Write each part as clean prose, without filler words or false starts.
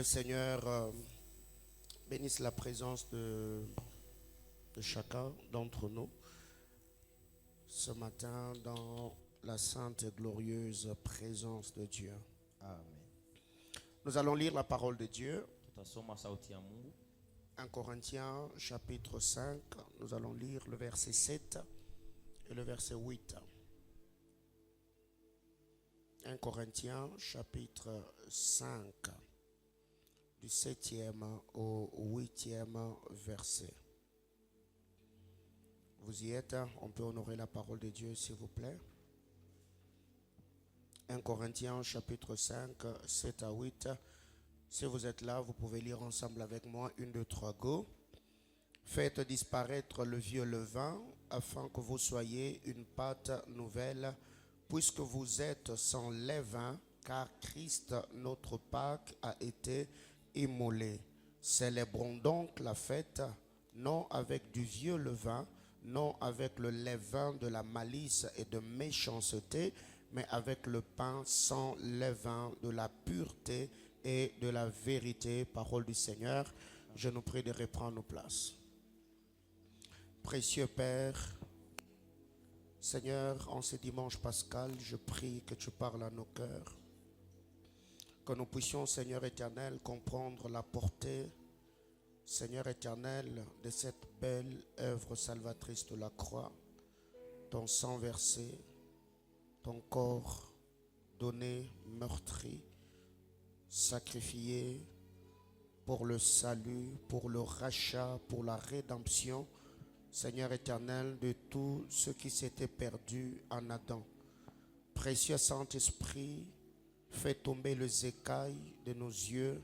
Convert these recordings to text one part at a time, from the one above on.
Seigneur bénisse la présence de chacun d'entre nous ce matin dans la sainte et glorieuse présence de Dieu. Amen. Nous allons lire la parole de Dieu. Tutasoma sauti ya Mungu. 1 Corinthiens chapitre 5, nous allons lire le verset 7 et le verset 8. 1 Corinthiens chapitre 5, du 7e au 8e verset. Vous y êtes, on peut honorer la parole de Dieu s'il vous plaît. 1 Corinthiens chapitre 5, 7 à 8. Si vous êtes là, vous pouvez lire ensemble avec moi. 1, 2, 3, go. Faites disparaître le vieux levain, afin que vous soyez une pâte nouvelle, puisque vous êtes sans levain, car Christ, notre Pâque, a été immolé. Célébrons donc la fête, non avec du vieux levain, non avec le levain de la malice et de méchanceté, mais avec le pain sans levain de la pureté et de la vérité. Parole du Seigneur. Je nous prie de reprendre nos places. Précieux Père, Seigneur, en ce dimanche pascal, je prie que tu parles à nos cœurs, que nous puissions, Seigneur éternel, comprendre la portée, Seigneur éternel, de cette belle œuvre salvatrice de la croix, ton sang versé, ton corps donné, meurtri, sacrifié pour le salut, pour le rachat, pour la rédemption, Seigneur éternel, de tout ce qui s'était perdu en Adam. Précieux Saint-Esprit, fais tomber les écailles de nos yeux,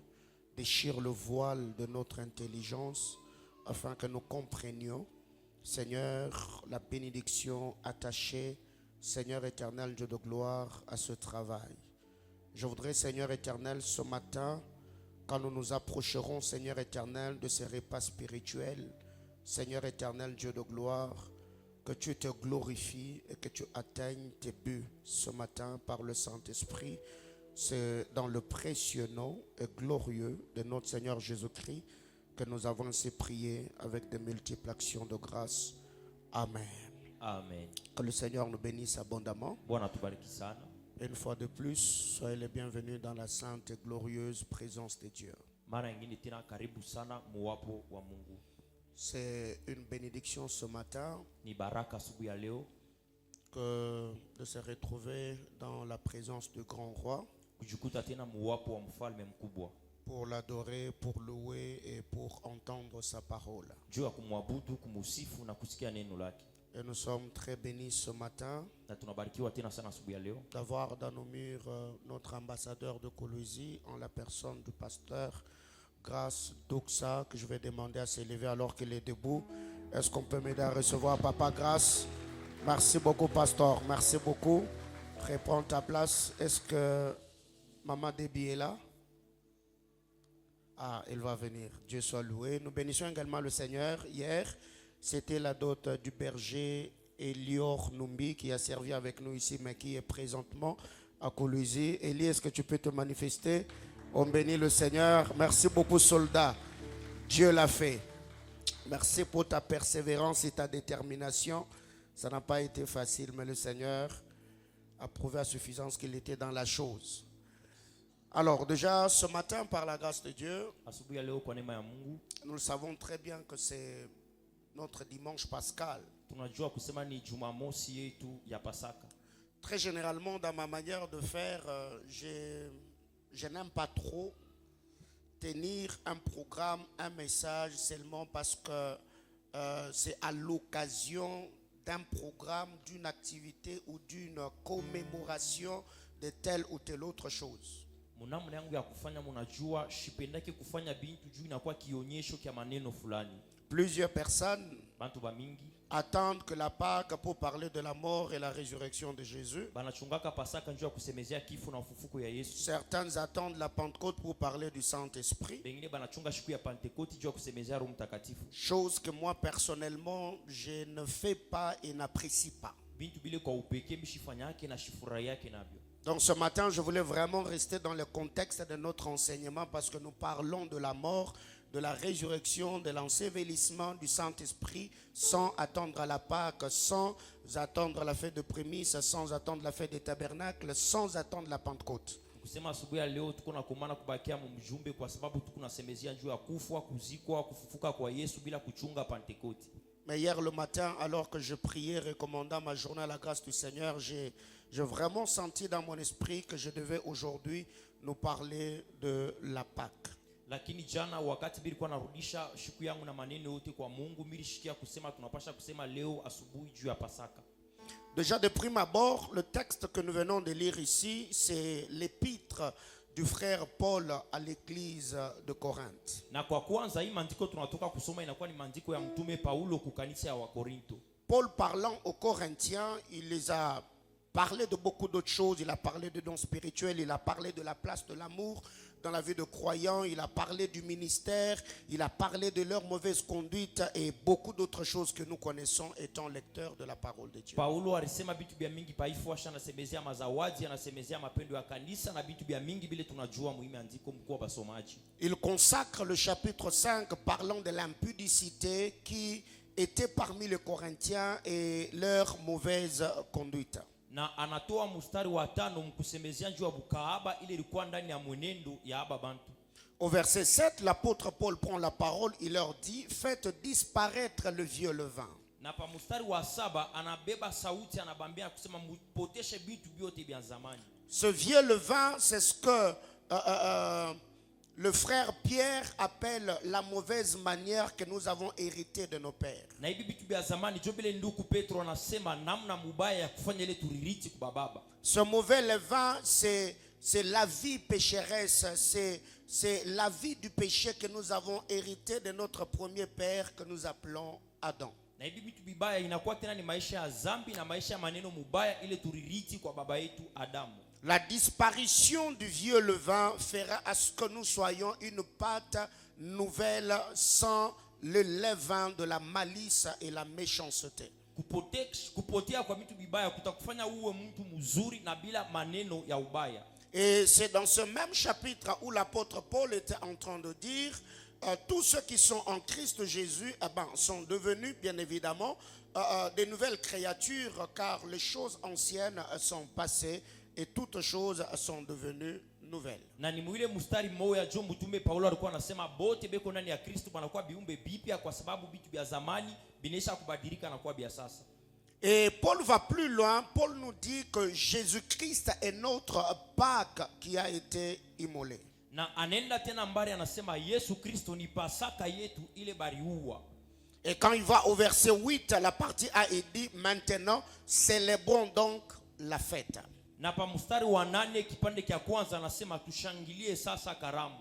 déchire le voile de notre intelligence, afin que nous comprenions, Seigneur, la bénédiction attachée, Seigneur éternel, Dieu de gloire, à ce travail. Je voudrais, Seigneur éternel, ce matin, quand nous nous approcherons, Seigneur éternel, de ces repas spirituels, Seigneur éternel, Dieu de gloire, que tu te glorifies et que tu atteignes tes buts ce matin par le Saint-Esprit. C'est dans le précieux nom et glorieux de notre Seigneur Jésus-Christ que nous avons ainsi prié avec de multiples actions de grâce. Amen. Amen. Que le Seigneur nous bénisse abondamment. Bwana tubariki sana. Une fois de plus, soyez les bienvenus dans la sainte et glorieuse présence de Dieu. Mara nyingine tena karibu sana muwapo wa Mungu. C'est une bénédiction ce matin Ni baraka asubuhi ya leo que de se retrouver dans la présence du grand roi kujikuta tena muwapo wa mfalme mkubwa, pour l'adorer, pour louer et pour entendre sa parole. juu ya kumwabudu, kumusifu na kusikia neno lake. Et nous sommes très bénis ce matin Na tunabarikiwa tena sana asubuhi ya leo d'avoir dans nos murs notre ambassadeur de Colosie en la personne du pasteur Grâce Doxa, que je vais demander à s'élever alors qu'il est debout. Est-ce qu'on peut m'aider à recevoir Papa Grâce? Merci beaucoup, pasteur. Merci beaucoup. Reprends ta place. Est-ce que Maman Déby est là? Ah, elle va venir. Dieu soit loué. Nous bénissons également le Seigneur. Hier, c'était la dot du berger Elior Numbi qui a servi avec nous ici, mais qui est présentement à Colosie. Elie, est-ce que tu peux te manifester? On bénit le Seigneur. Merci beaucoup, soldat. Dieu l'a fait. Merci pour ta persévérance et ta détermination. Ça n'a pas été facile, mais le Seigneur a prouvé à suffisance qu'il était dans la chose. Alors, déjà, ce matin, par la grâce de Dieu, asubuhi ya leo kwa neema ya Mungu, nous le savons très bien que c'est notre dimanche pascal. tunajua kusema ni Jumamosi yetu ya Pasaka. Très généralement, dans ma manière de faire, je n'aime pas trop tenir un programme, un message seulement parce que c'est à l'occasion d'un programme, d'une activité ou d'une commémoration de telle ou telle autre chose. Munamna yangu ya kufanya, munajua shipendake kufanya bintu juu inakuwa kionyesho kia maneno fulani. Plusieurs personnes Bantu ba mingi attendent que la Pâque pour parler de la mort et la résurrection de Jésus. banachungaka Pasaka njuu ya kusemezea kifo na ufufuko ya Yesu. Certains attendent la Pentecôte pour parler du Saint-Esprit. Bengine banachunga siku ya Pentecote njuu ya kusemezea Roho Mtakatifu. Chose que moi personnellement je ne fais pas et n'apprécie pas. Bintu bile kwa upekee mishifanya yake na shifura yake nabyo. Donc ce matin, je voulais vraiment rester dans le contexte de notre enseignement parce que nous parlons de la mort, de la résurrection, de l'ensevelissement du Saint-Esprit sans attendre à la Pâque, sans attendre la fête de prémices, sans attendre la fête des tabernacles, sans attendre la Pentecôte. Kusema asubuhi ya leo tuko na komana kubakia mjumbe kwa sababu tuko nasemezia juu ya kufa, kuzikwa, kufufuka kwa Yesu bila kuchunga Pentecote. Mais hier le matin, alors que je priais, recommandant ma journée à la grâce du Seigneur, j'ai vraiment senti dans mon esprit que je devais aujourd'hui nous parler de la Pâque. Lakini jana wakati bilikuwa narudisha siku yangu na maneno yote kwa Mungu, milishikia kusema tunapasha kusema leo asubuhi juu ya Pasaka. Déjà de prime abord, le texte que nous venons de lire ici, c'est l'épître du frère Paul à l'église de Corinthe. Na kwa kwanza hii maandiko tunatoka kusoma inakuwa ni maandiko ya mtume Paulo ku kanisa ya Wakorinto. Paul parlant aux Corinthiens, il les a parlé de beaucoup d'autres choses. Il a parlé de dons spirituels, il a parlé de la place de l'amour dans la vie de croyants, il a parlé du ministère, il a parlé de leur mauvaise conduite et beaucoup d'autres choses que nous connaissons étant lecteurs de la parole de Dieu. Paulo alisema vitu vya mingi paifu, anasemezea mazawadi, anasemezea mapendo ya kanisa na vitu vya mingi vile tunajua muhimu andiko mkuu basomaji. Il consacre le chapitre 5 parlant de l'impudicité qui était parmi les Corinthiens et leur mauvaise conduite. Na anatoa mstari wa 5 mkusemezea juu ya bukaaba ile ilikuwa ndani ya mwenendo ya aba bantu. Au verset 7, l'apôtre Paul prend la parole, il leur dit: faites disparaître le vieux levain. Na pa mstari wa 7 anabeba sauti anabambia kusema mpoteshe vitu vyote vya zamani. Ce vieux levain, c'est ce que le frère Pierre appelle la mauvaise manière que nous avons héritée de nos pères. Na hivi vitu vya zamani jobele nduku Petro anasema namna mubaya ya kufanya ile tuririti kwa baba. Ce mauvais levain, c'est la vie pécheresse, c'est la vie du péché que nous avons hérité de notre premier père que nous appelons Adam. Na hivi vitu vibaya inakuwa tena ni maisha ya zambi na maisha ya maneno mubaya ile tuririti kwa baba yetu Adamu. La disparition du vieux levain fera à ce que nous soyons une pâte nouvelle sans le levain de la malice et la méchanceté. Kupotea kwa vitu vibaya kutakufanya uwe mtu mzuri na bila maneno ya ubaya. Et c'est dans ce même chapitre où l'apôtre Paul était en train de dire tous ceux qui sont en Christ Jésus sont devenus bien évidemment des nouvelles créatures, car les choses anciennes sont passées et toutes choses sont devenues nouvelles. Na ni mwile mstari mmoja jo mtume Paulo alikuwa anasema bote beko ndani ya Kristo banakuwa biumbe bipya kwa sababu vitu vya zamani binesha kubadilika na kuwa vya sasa. Et Paul va plus loin. Paul nous dit que Jésus-Christ est notre Pâque qui a été immolée. Na anenda tena mbali anasema Yesu Kristo ni Pasaka yetu ile bariua. Et quand il va au verset 8, la partie A, il dit: maintenant célébrons donc la fête. Na pa mstari wa 8 kipande kia kwanza anasema tushangilie sasa karamu.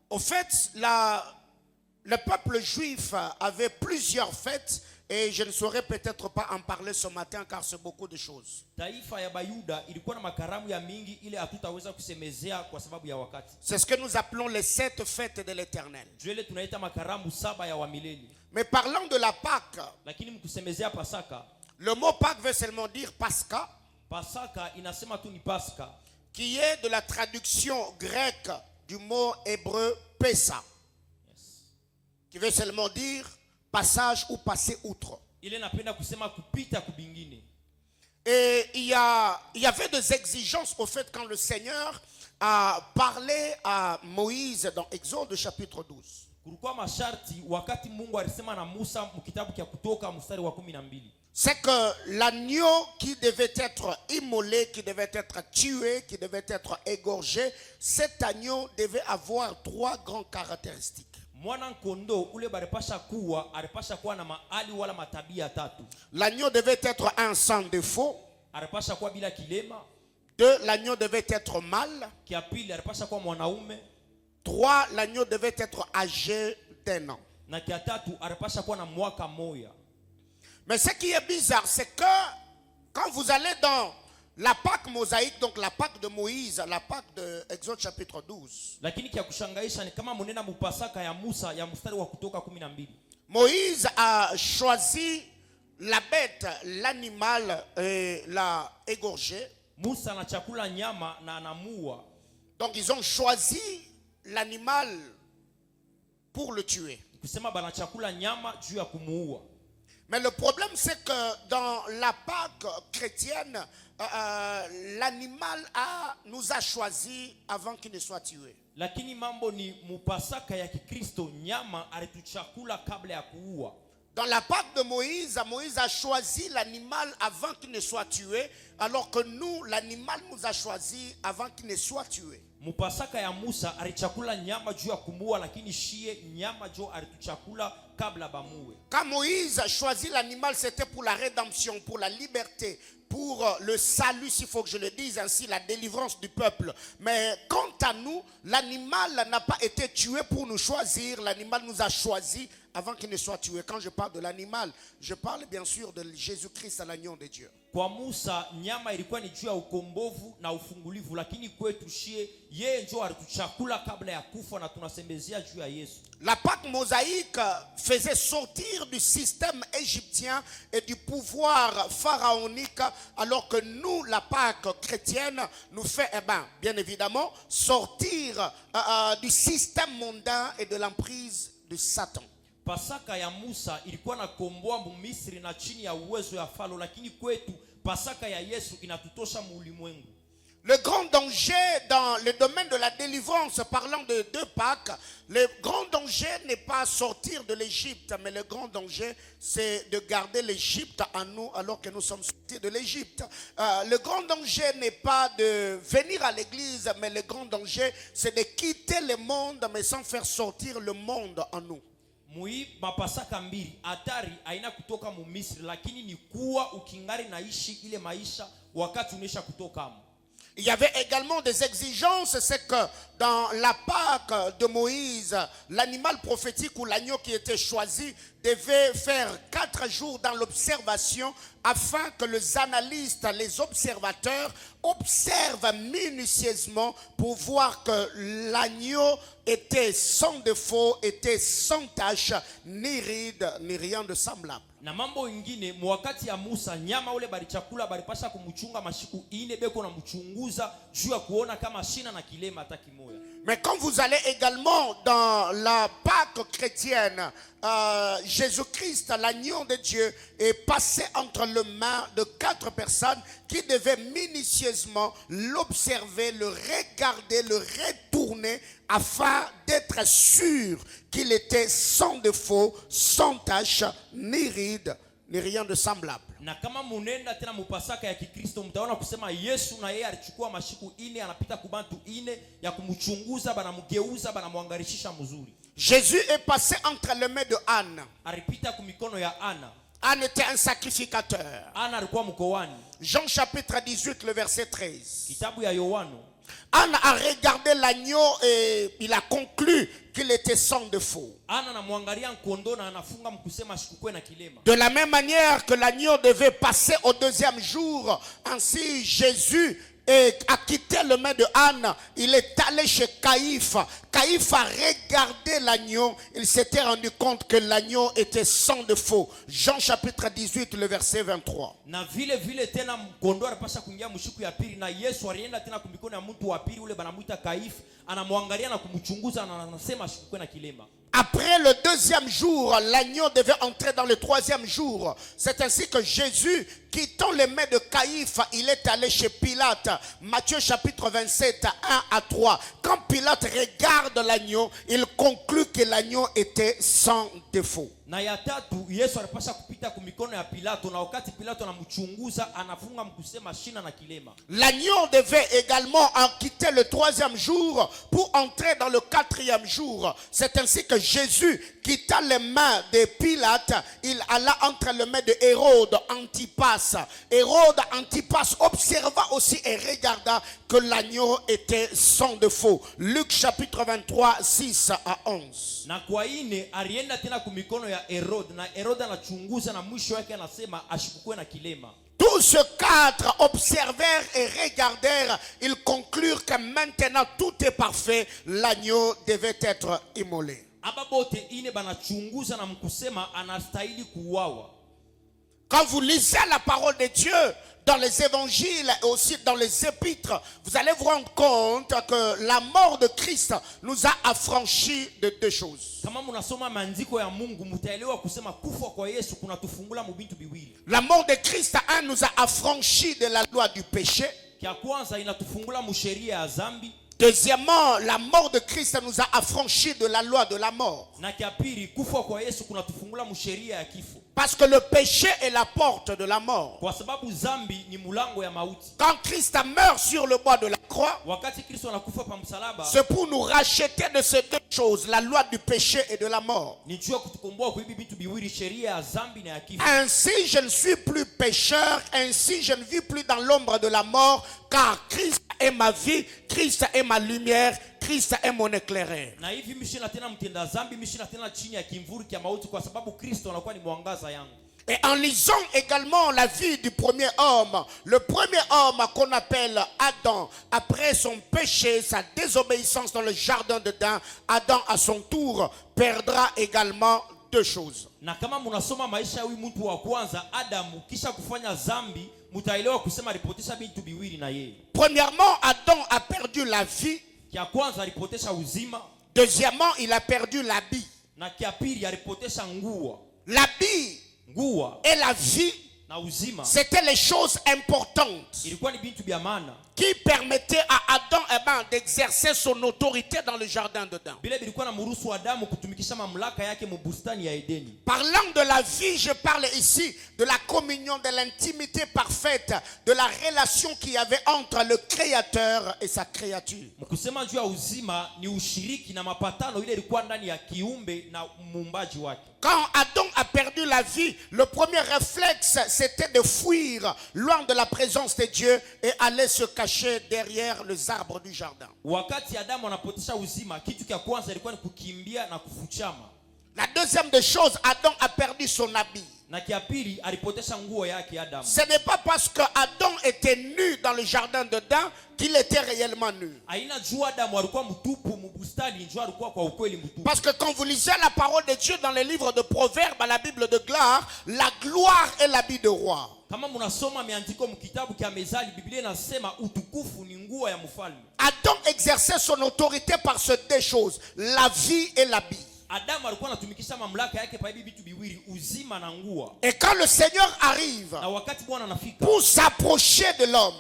Au fait, le peuple juif avait plusieurs fêtes et je ne saurais peut-être pas en parler ce matin car c'est beaucoup de choses. Taifa ya Bayuda ilikuwa na makaramu ya mingi ile hatutaweza kusemezea kwa sababu ya wakati. C'est ce que nous appelons les 7 fêtes de l'Éternel. Jele tunaita makaramu 7 ya wamilele. Mais parlant de la Pâque, lakini mkusemezea Pasaka, le mot Pâque veut seulement dire Pascha. Pasaka inasema tu ni Pascha, qui est de la traduction grecque du mot hébreu Pessa, qui veut seulement dire passage ou passer outre. Ile napenda kusema kupita kubingine. Et il y avait des exigences au fait quand le Seigneur a parlé à Moïse dans Exode chapitre 12. Kulikuwa masharti wakati Mungu alisema na Musa mkitabu kia Kutoka mstari wa 12. C'est que l'agneau qui devait être immolé, qui devait être tué, qui devait être égorgé, cet agneau devait avoir 3 grandes caractéristiques. L'agneau devait être un sans défaut. 2, l'agneau devait être mâle. 3, l'agneau devait être âgé d'1 an. Mais ce qui est bizarre, c'est que quand vous allez dans la Pâque mosaïque, donc la Pâque de Moïse, la Pâque de Exode chapitre 12, Moïse a choisi la bête, l'animal, et l'a égorgé. Musa anachakula nyama na anamuua. Donc ils ont choisi l'animal pour le tuer. Kusema banachakula nyama juu ya kumuua. Mais le problème c'est que dans la Pâque chrétienne, l'animal nous a choisi avant qu'il ne soit tué. Lakini mambo ni mupasaka ya Kikristo, nyama alituchakula kabla ya kuua. Dans la Pâque de Moïse, Moïse a choisi l'animal avant qu'il ne soit tué, alors que nous, l'animal nous a choisi avant qu'il ne soit tué. Mupasaka ya Musa alichakula nyama juu ya kumuua, lakini shie nyama jo alituchakula kabla bamuwe. Quand Moïse a choisi l'animal, c'était pour la rédemption, pour la liberté, pour le salut, s'il faut que je le dise ainsi, la délivrance du peuple. Mais quant à nous, l'animal n'a pas été tué pour nous choisir, l'animal nous a choisi avant qu'il ne soit tué. Quand je parle de l'animal, je parle bien sûr de Jésus-Christ, l'agneau de Dieu. Kwa Musa nyama ilikuwa ni juu ya ukombovu na ufungulivu, lakini kwetu shie yeye ndio alituchakula kabla ya kufa, na tunasembezea juu ya Yesu. La Pâque mosaïque faisait sortir du système égyptien et du pouvoir pharaonique, alors que nous, la Pâque chrétienne, nous fait, bien évidemment, sortir du système mondain et de l'emprise de Satan. Pasaka ya Musa ilikuwa na komboa Misri na chini ya uwezo ya Farao, lakini kwetu pasaka ya Yesu inatutosha muulimwengu. Le grand danger dans le domaine de la délivrance, parlant de deux Pâques, le grand danger n'est pas sortir de l'Égypte, mais le grand danger, c'est de garder l'Égypte en nous alors que nous sommes sortis de l'Égypte. Le grand danger n'est pas de venir à l'église, mais le grand danger, c'est de quitter le monde, mais sans faire sortir le monde en nous. Mui mapasaka mbili hatari haina kutoka mu Misri, lakini ni kuwa ukingari naishi ile maisha wakati unesha kutoka hapo. Il y avait également des exigences, c'est que dans la Pâque de Moïse, l'animal prophétique ou l'agneau qui était choisi devait faire 4 jours dans l'observation afin que les analystes, les observateurs observent minutieusement pour voir que l'agneau était sans défaut, était sans tache, ni ride, ni rien de semblable. Na mambo ingine mwakati ya Musa nyama ule balichakula balipasha kumchunga mashiku ine beko na mchunguza juu ya kuona kama shina na kilema hata kimoya. Mais quand vous allez également dans la Pâque chrétienne, Jésus-Christ, l'agneau de Dieu, est passé entre les mains de 4 personnes qui devaient minutieusement l'observer, le regarder, le retourner afin d'être sûr qu'il était sans défaut, sans tache, ni ride, ni rien de semblable. Na kama munenda tena mupasaka ya Kikristo mtaona kusema Yesu na yeye alichukua mashiku ine anapita kubantu ine ya kumchunguza banamgeuza banamwangarishisha mzuri. Jésus est passé entre les mains de Anne. Alipita kumikono ya Ana. Anne était un sacrificateur. Ana alikuwa mkoani. Jean chapitre 18 le verset 13. Kitabu ya Yohano. Anne a regardé l'agneau et il a conclu qu'il était sans défaut. De la même manière que l'agneau devait passer au 2e jour, ainsi Jésus a quitté le main de Anne, il est allé chez Caïphe. Caïphe a regardé l'agneau, il s'était rendu compte que l'agneau était sans défaut. Jean chapitre 18, le verset 23. Na vile vile tena mkondoo alipasha kuingia mshiku ya pili, na Yesu alienda tena kumikono ya mtu wa pili ule banamuita Caïphe, anamwangalia na kumchunguza na anasema shikwe na kilema. Après le 2e jour, l'agneau devait entrer dans le 3e jour. C'est ainsi que Jésus, quittant les mains de Caïphe, il est allé chez Pilate. Matthieu chapitre 27, 1 à 3. Quand Pilate regarde l'agneau, il conclut que l'agneau était sans défaut. Na ya tatu Yesu alipasha kupita kumikono ya Pilato, na wakati Pilato anamchunguza anafunga mkusema shina na kilema. L'agneau devait également en quitter le 3e jour pour entrer dans le 4e jour. C'est ainsi que Jésus quitta les mains de Pilate, il alla entre les mains de Hérode Antipas. Hérode Antipas observa aussi et regarda que l'agneau était sans défaut. Luc chapitre 23, 6 à 11. Na kwa ine alienda tena kumikono ya Herode, na Herode anachunguza na mwisho wake anasema ashikukwe na kilema. Tous ces 4 observèrent et regardèrent. Ils conclurent que maintenant tout est parfait. L'agneau devait être immolé. Aba bote ine banachunguza na mkusema anastahili kuuawa. Quand vous lisez la parole de Dieu dans les évangiles et aussi dans les épîtres, vous allez vous rendre compte que la mort de Christ nous a affranchis de deux choses. La mort de Christ nous a affranchis de la loi du péché. Deuxièmement, la mort de Christ nous a affranchis de la loi de la mort. Parce que le péché est la porte de la mort. Quand Christ meurt sur le bois de la croix, c'est pour nous racheter de ces deux choses, la loi du péché et de la mort. Ainsi, je ne suis plus pécheur, ainsi je ne vis plus dans l'ombre de la mort, car Christ est ma vie, Christ est ma lumière, Christ est mon éclaireur. Et en lisant également la vie du premier homme, le premier homme qu'on appelle Adam, après son péché, sa désobéissance dans le jardin d'Éden, Adam à son tour perdra également deux choses. Premièrement, Adam a perdu la vie. Deuxièmement, il a perdu l'habit. L'habit et la vie, c'était les choses importantes qui permettaient à Adam d'exercer son autorité dans le jardin d'Éden. Parlant de la vie, je parle ici de la communion, de l'intimité parfaite, de la relation qu'il y avait entre le Créateur et sa créature. Quand Adam a perdu la vie, le premier réflexe, c'était de fuir loin de la présence de Dieu et aller se cacher derrière les arbres du jardin. La deuxième des choses, Adam a perdu son habit. Ce n'est pas parce que Adam était nu dans le jardin d'Éden qu'il était réellement nu. Parce que quand vous lisez la parole de Dieu dans les livres de Proverbes, à la Bible de gloire, la gloire est l'habit de roi. Adam exerçait son autorité par ces deux choses, la vie et l'habit. Et quand le Seigneur arrive pour s'approcher de l'homme,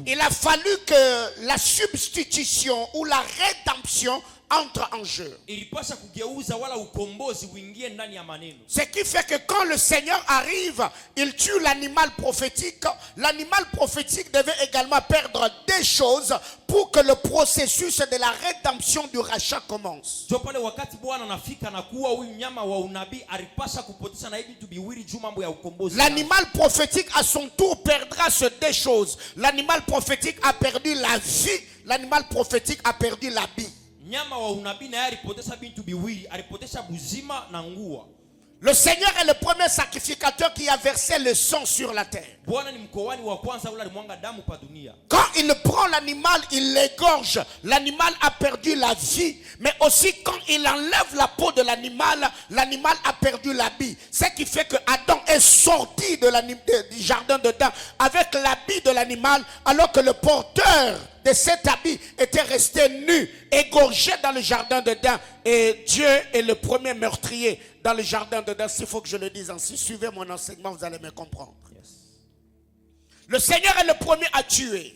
il a fallu que la substitution ou la rédemption entre en jeu. Ce qui fait que quand le Seigneur arrive, il tue l'animal prophétique. L'animal prophétique devait également perdre des choses pour que le processus de la rédemption du rachat commence. L'animal prophétique à son tour perdra ces deux choses. L'animal prophétique a perdu la vie, l'animal prophétique a perdu l'habit. Le Seigneur est le premier sacrificateur qui a versé le sang sur la terre. Quand il prend l'animal, il l'égorge. L'animal a perdu la vie. Mais aussi quand il enlève la peau de l'animal, l'animal a perdu l'habit. Ce qui fait que Adam est sorti du jardin d'Éden avec l'habit de l'animal, alors que le porteur de cet habit était resté nu, égorgé dans le jardin d'Éden. Et Dieu est le premier meurtrier dans le jardin d'Éden. S'il faut que je le dise ainsi, suivez mon enseignement, vous allez me comprendre. Yes. Le Seigneur est le premier à tuer.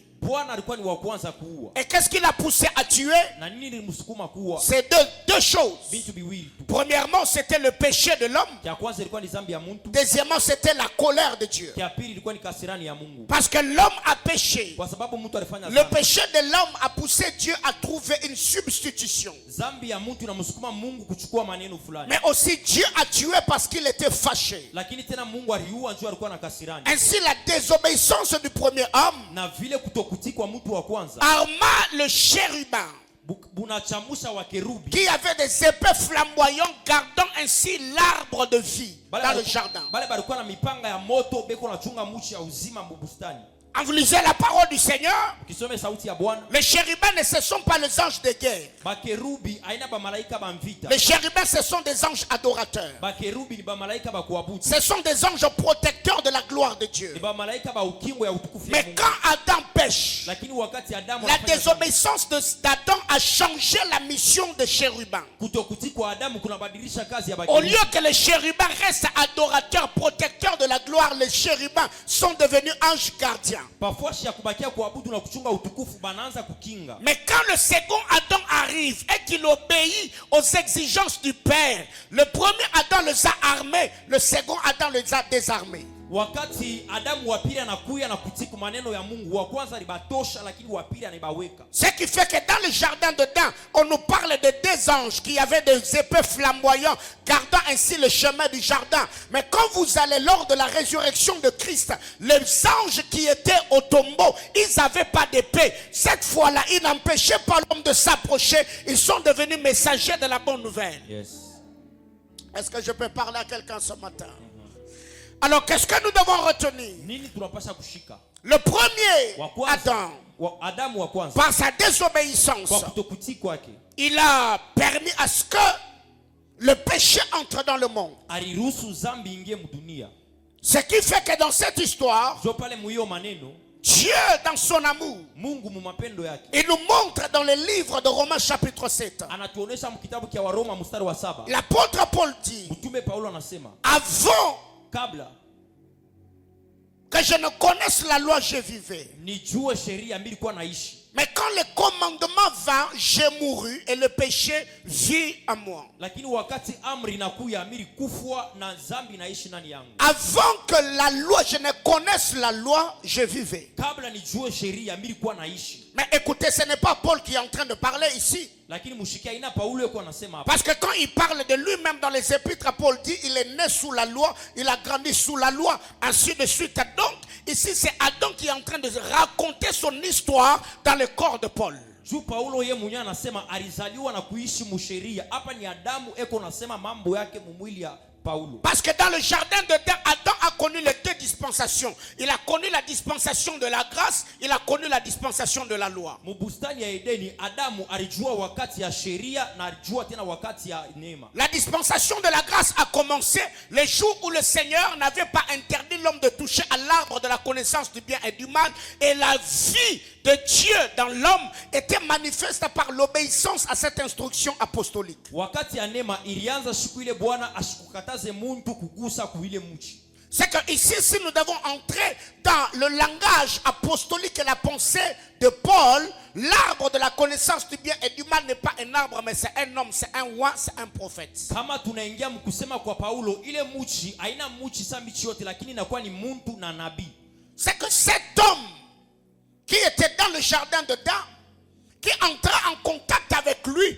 Et qu'est-ce qui l'a poussé à tuer? C'est deux choses. Premièrement, c'était le péché de l'homme. Deuxièmement, c'était la colère de Dieu. Parce que l'homme a péché. Le péché de l'homme a poussé Dieu à trouver une substitution. Mais aussi Dieu a tué parce qu'il était fâché. Ainsi, la désobéissance du premier homme arma le chérubin qui avait des épées flamboyantes gardant ainsi l'arbre de vie dans le jardin. Quand vous lisez la parole du Seigneur, ukisome sauti ya Bwana, les chérubins ne ce sont pas les anges de guerre. bakerubi aina ba malaika ba mvita. Les chérubins, ce sont des anges adorateurs. Bakerubi ni ba malaika ba kuabudu. Ce sont des anges protecteurs de la gloire de Dieu. Ni ba malaika ba ukingo ya utukufu ya Mais Mungu. quand Adam pêche, Lakini wakati Adamu la anafanya désobéissance d'Adam a changé la mission des chérubins. kutokutii kwa Adamu kunabadilisha kazi ya Au bakerubi. lieu que les chérubins restent adorateurs, protecteurs de la gloire, les chérubins sont devenus anges gardiens. Parfois ya kubakia kuabudu na kuchunga utukufu banaanza kukinga. Mais quand le second Adam arrive et qu'il obéit aux exigences du Père, le premier Adam les a armés, le second Adam les a désarmés. Wakati Adamu wa pili anakuya na kutii maneno ya Mungu, wa kwanza alibatosha lakini wa pili anibaweka. Ce qui fait que dans le jardin d'Éden, on nous parle de deux anges qui avaient des épées flamboyantes, gardant ainsi le chemin du jardin. Mais quand vous allez lors de la résurrection de Christ, les anges qui étaient au tombeau, ils n'avaient pas d'épée. Cette fois-là, ils n'empêchaient pas l'homme de s'approcher. Ils sont devenus messagers de la bonne nouvelle. Yes. Est-ce que je peux parler à quelqu'un ce matin? Alors, qu'est-ce que nous devons retenir? Nini tunapasha kushika? Le premier Wa kwanza, Adam, Adamu wa kwanza, par sa désobéissance, kwa kutokutii kwake, il a permis à ce que le péché entre dans le monde. aliruhusu zambi ingie mdunia. Ce qui fait que dans cette histoire, Jo pale muhiyo maneno, Dieu dans son amour, Mungu mu mapendo yake, il nous montre dans le livre de Romains chapitre 7. anatuonesha mkitabu kia Waroma mstari wa 7. L'apôtre Paul dit, Mtume Paulo anasema, avant kabla que je ne connaisse la loi, je vivais. nijue sheria mimi nilikuwa naishi. Mais quand le commandement vint, j'ai mouru et le péché vit en moi. Lakini wakati amri inakuya mimi kufwa na zambi naishi ndani yangu. Avant que la loi, je ne connaisse la loi, je vivais. Kabla nijue sheria mimi nilikuwa naishi. Mais écoutez, ce n'est pas Paul qui est en train de parler ici. Lakini mushikia ina Paulo yuko anasema hapa. Parce que quand il parle de lui-même dans les épîtres, Paul dit il est né sous la loi, il a grandi sous la loi, ainsi de suite. Donc, ici c'est Adam qui est en train de raconter son histoire dans le corps de Paul. Juu Paulo yeye mwenyewe anasema alizaliwa na kuishi musheria. Hapa ni Adamu eko nasema mambo yake mumwili ya Paulo. Parce que dans le jardin d'Éden, Adam a connu les deux dispensations. Il a connu la dispensation de la grâce, il a connu la dispensation de la loi. Mubustani ya Edeni Adamu alijua wakati ya sheria na alijua tena wakati ya neema. La dispensation de la grâce a commencé le jour où le Seigneur n'avait pas interdit l'homme de toucher à l'arbre de la connaissance du bien et du mal. Et la vie de Dieu dans l'homme était manifeste par l'obéissance à cette instruction apostolique. Wakati ya neema ilianza siku ile Bwana ashikukataze muntu kugusa kuile mchi. C'est que ici, si nous devons entrer dans le langage apostolique et la pensée de Paul, l'arbre de la connaissance du bien et du mal n'est pas un arbre, mais c'est un homme, c'est un roi, c'est un prophète. Kama tunaingia mkusema kwa Paulo, ile mchi haina mchi sa michi yote, lakini inakuwa ni muntu na nabii. C'est que cet homme qui était dans le jardin d'Éden, qui entra en contact avec lui,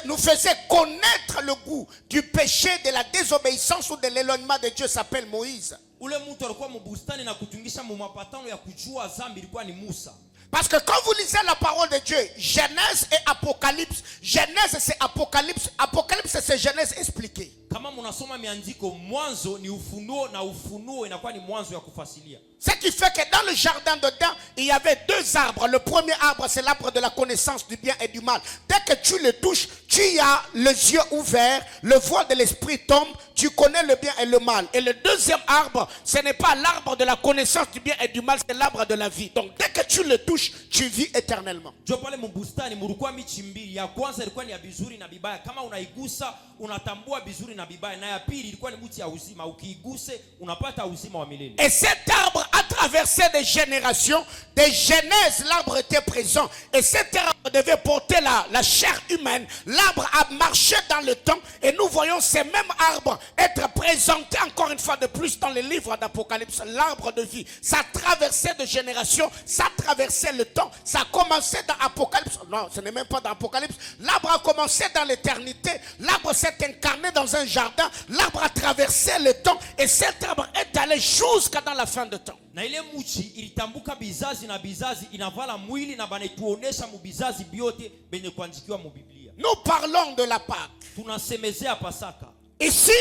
nous faisait connaître le goût du péché, de la désobéissance ou de l'éloignement de Dieu, s'appelle Moïse. Ule mtu alikuwa mbustani na kutungisha mumapatano ya kujua zambi ilikuwa ni Musa. Parce que quand vous lisez la parole de Dieu, Genèse et Apocalypse, Genèse c'est Apocalypse, Apocalypse c'est Genèse expliquée. Kama munasoma miandiko, mwanzo ni ufunuo na ufunuo inakuwa ni mwanzo ya kufasilia. Ce qui fait que dans le jardin d'Éden, il y avait deux arbres. Le premier arbre, c'est l'arbre de la connaissance du bien et du mal. Dès que tu le touches, tu as les yeux ouverts, le voile de l'esprit tombe, tu connais le bien et le mal. Et le deuxième arbre, ce n'est pas l'arbre de la connaissance du bien et du mal, c'est l'arbre de la vie. Donc dès que tu le touches, tu vis éternellement. Jo pale mbustani mulikuwa michi mbili. Ya kwanza ilikuwa ni ya bizuri na bibaya. Kama unaigusa, unatambua bizuri na bibaya. Na ya pili ilikuwa ni mti ya uzima. Ukiiguse, unapata uzima wa milele. Et cet arbre a traversé des générations, des genèses, l'arbre était présent. Et cet arbre devait porter la chair humaine. L'arbre a marché dans le temps. Et nous voyons ces mêmes arbres être présentés encore une fois de plus dans le livre d'Apocalypse. L'arbre de vie. Ça traversait de générations. Ça traversait le temps. Ça a commencé dans Apocalypse. Non, ce n'est même pas dans Apocalypse. L'arbre a commencé dans l'éternité. L'arbre s'est incarné dans un jardin. L'arbre a traversé le temps. Et cet arbre est allé jusqu'à dans la fin de temps. Na ile mchi ilitambuka bizazi na bizazi, inavala mwili na banatuonesha mubizazi biote benye kuandikiwa mu Biblia. Nous parlons de la Pâque. Tunasemezea Pasaka. Ici,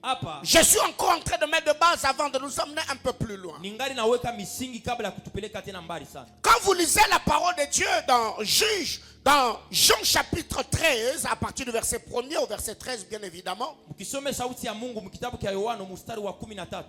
hapa je suis encore en train de mettre de base avant de nous emmener un peu plus loin. ningali naweka misingi kabla ya kutupeleka tena mbali sana. Quand vous lisez la parole de Dieu dans dans Jean chapitre 13, à partir du verset 1er au verset 13, bien évidemment, Mkisome sauti ya Mungu mkitabu kia Yohana mstari wa 13,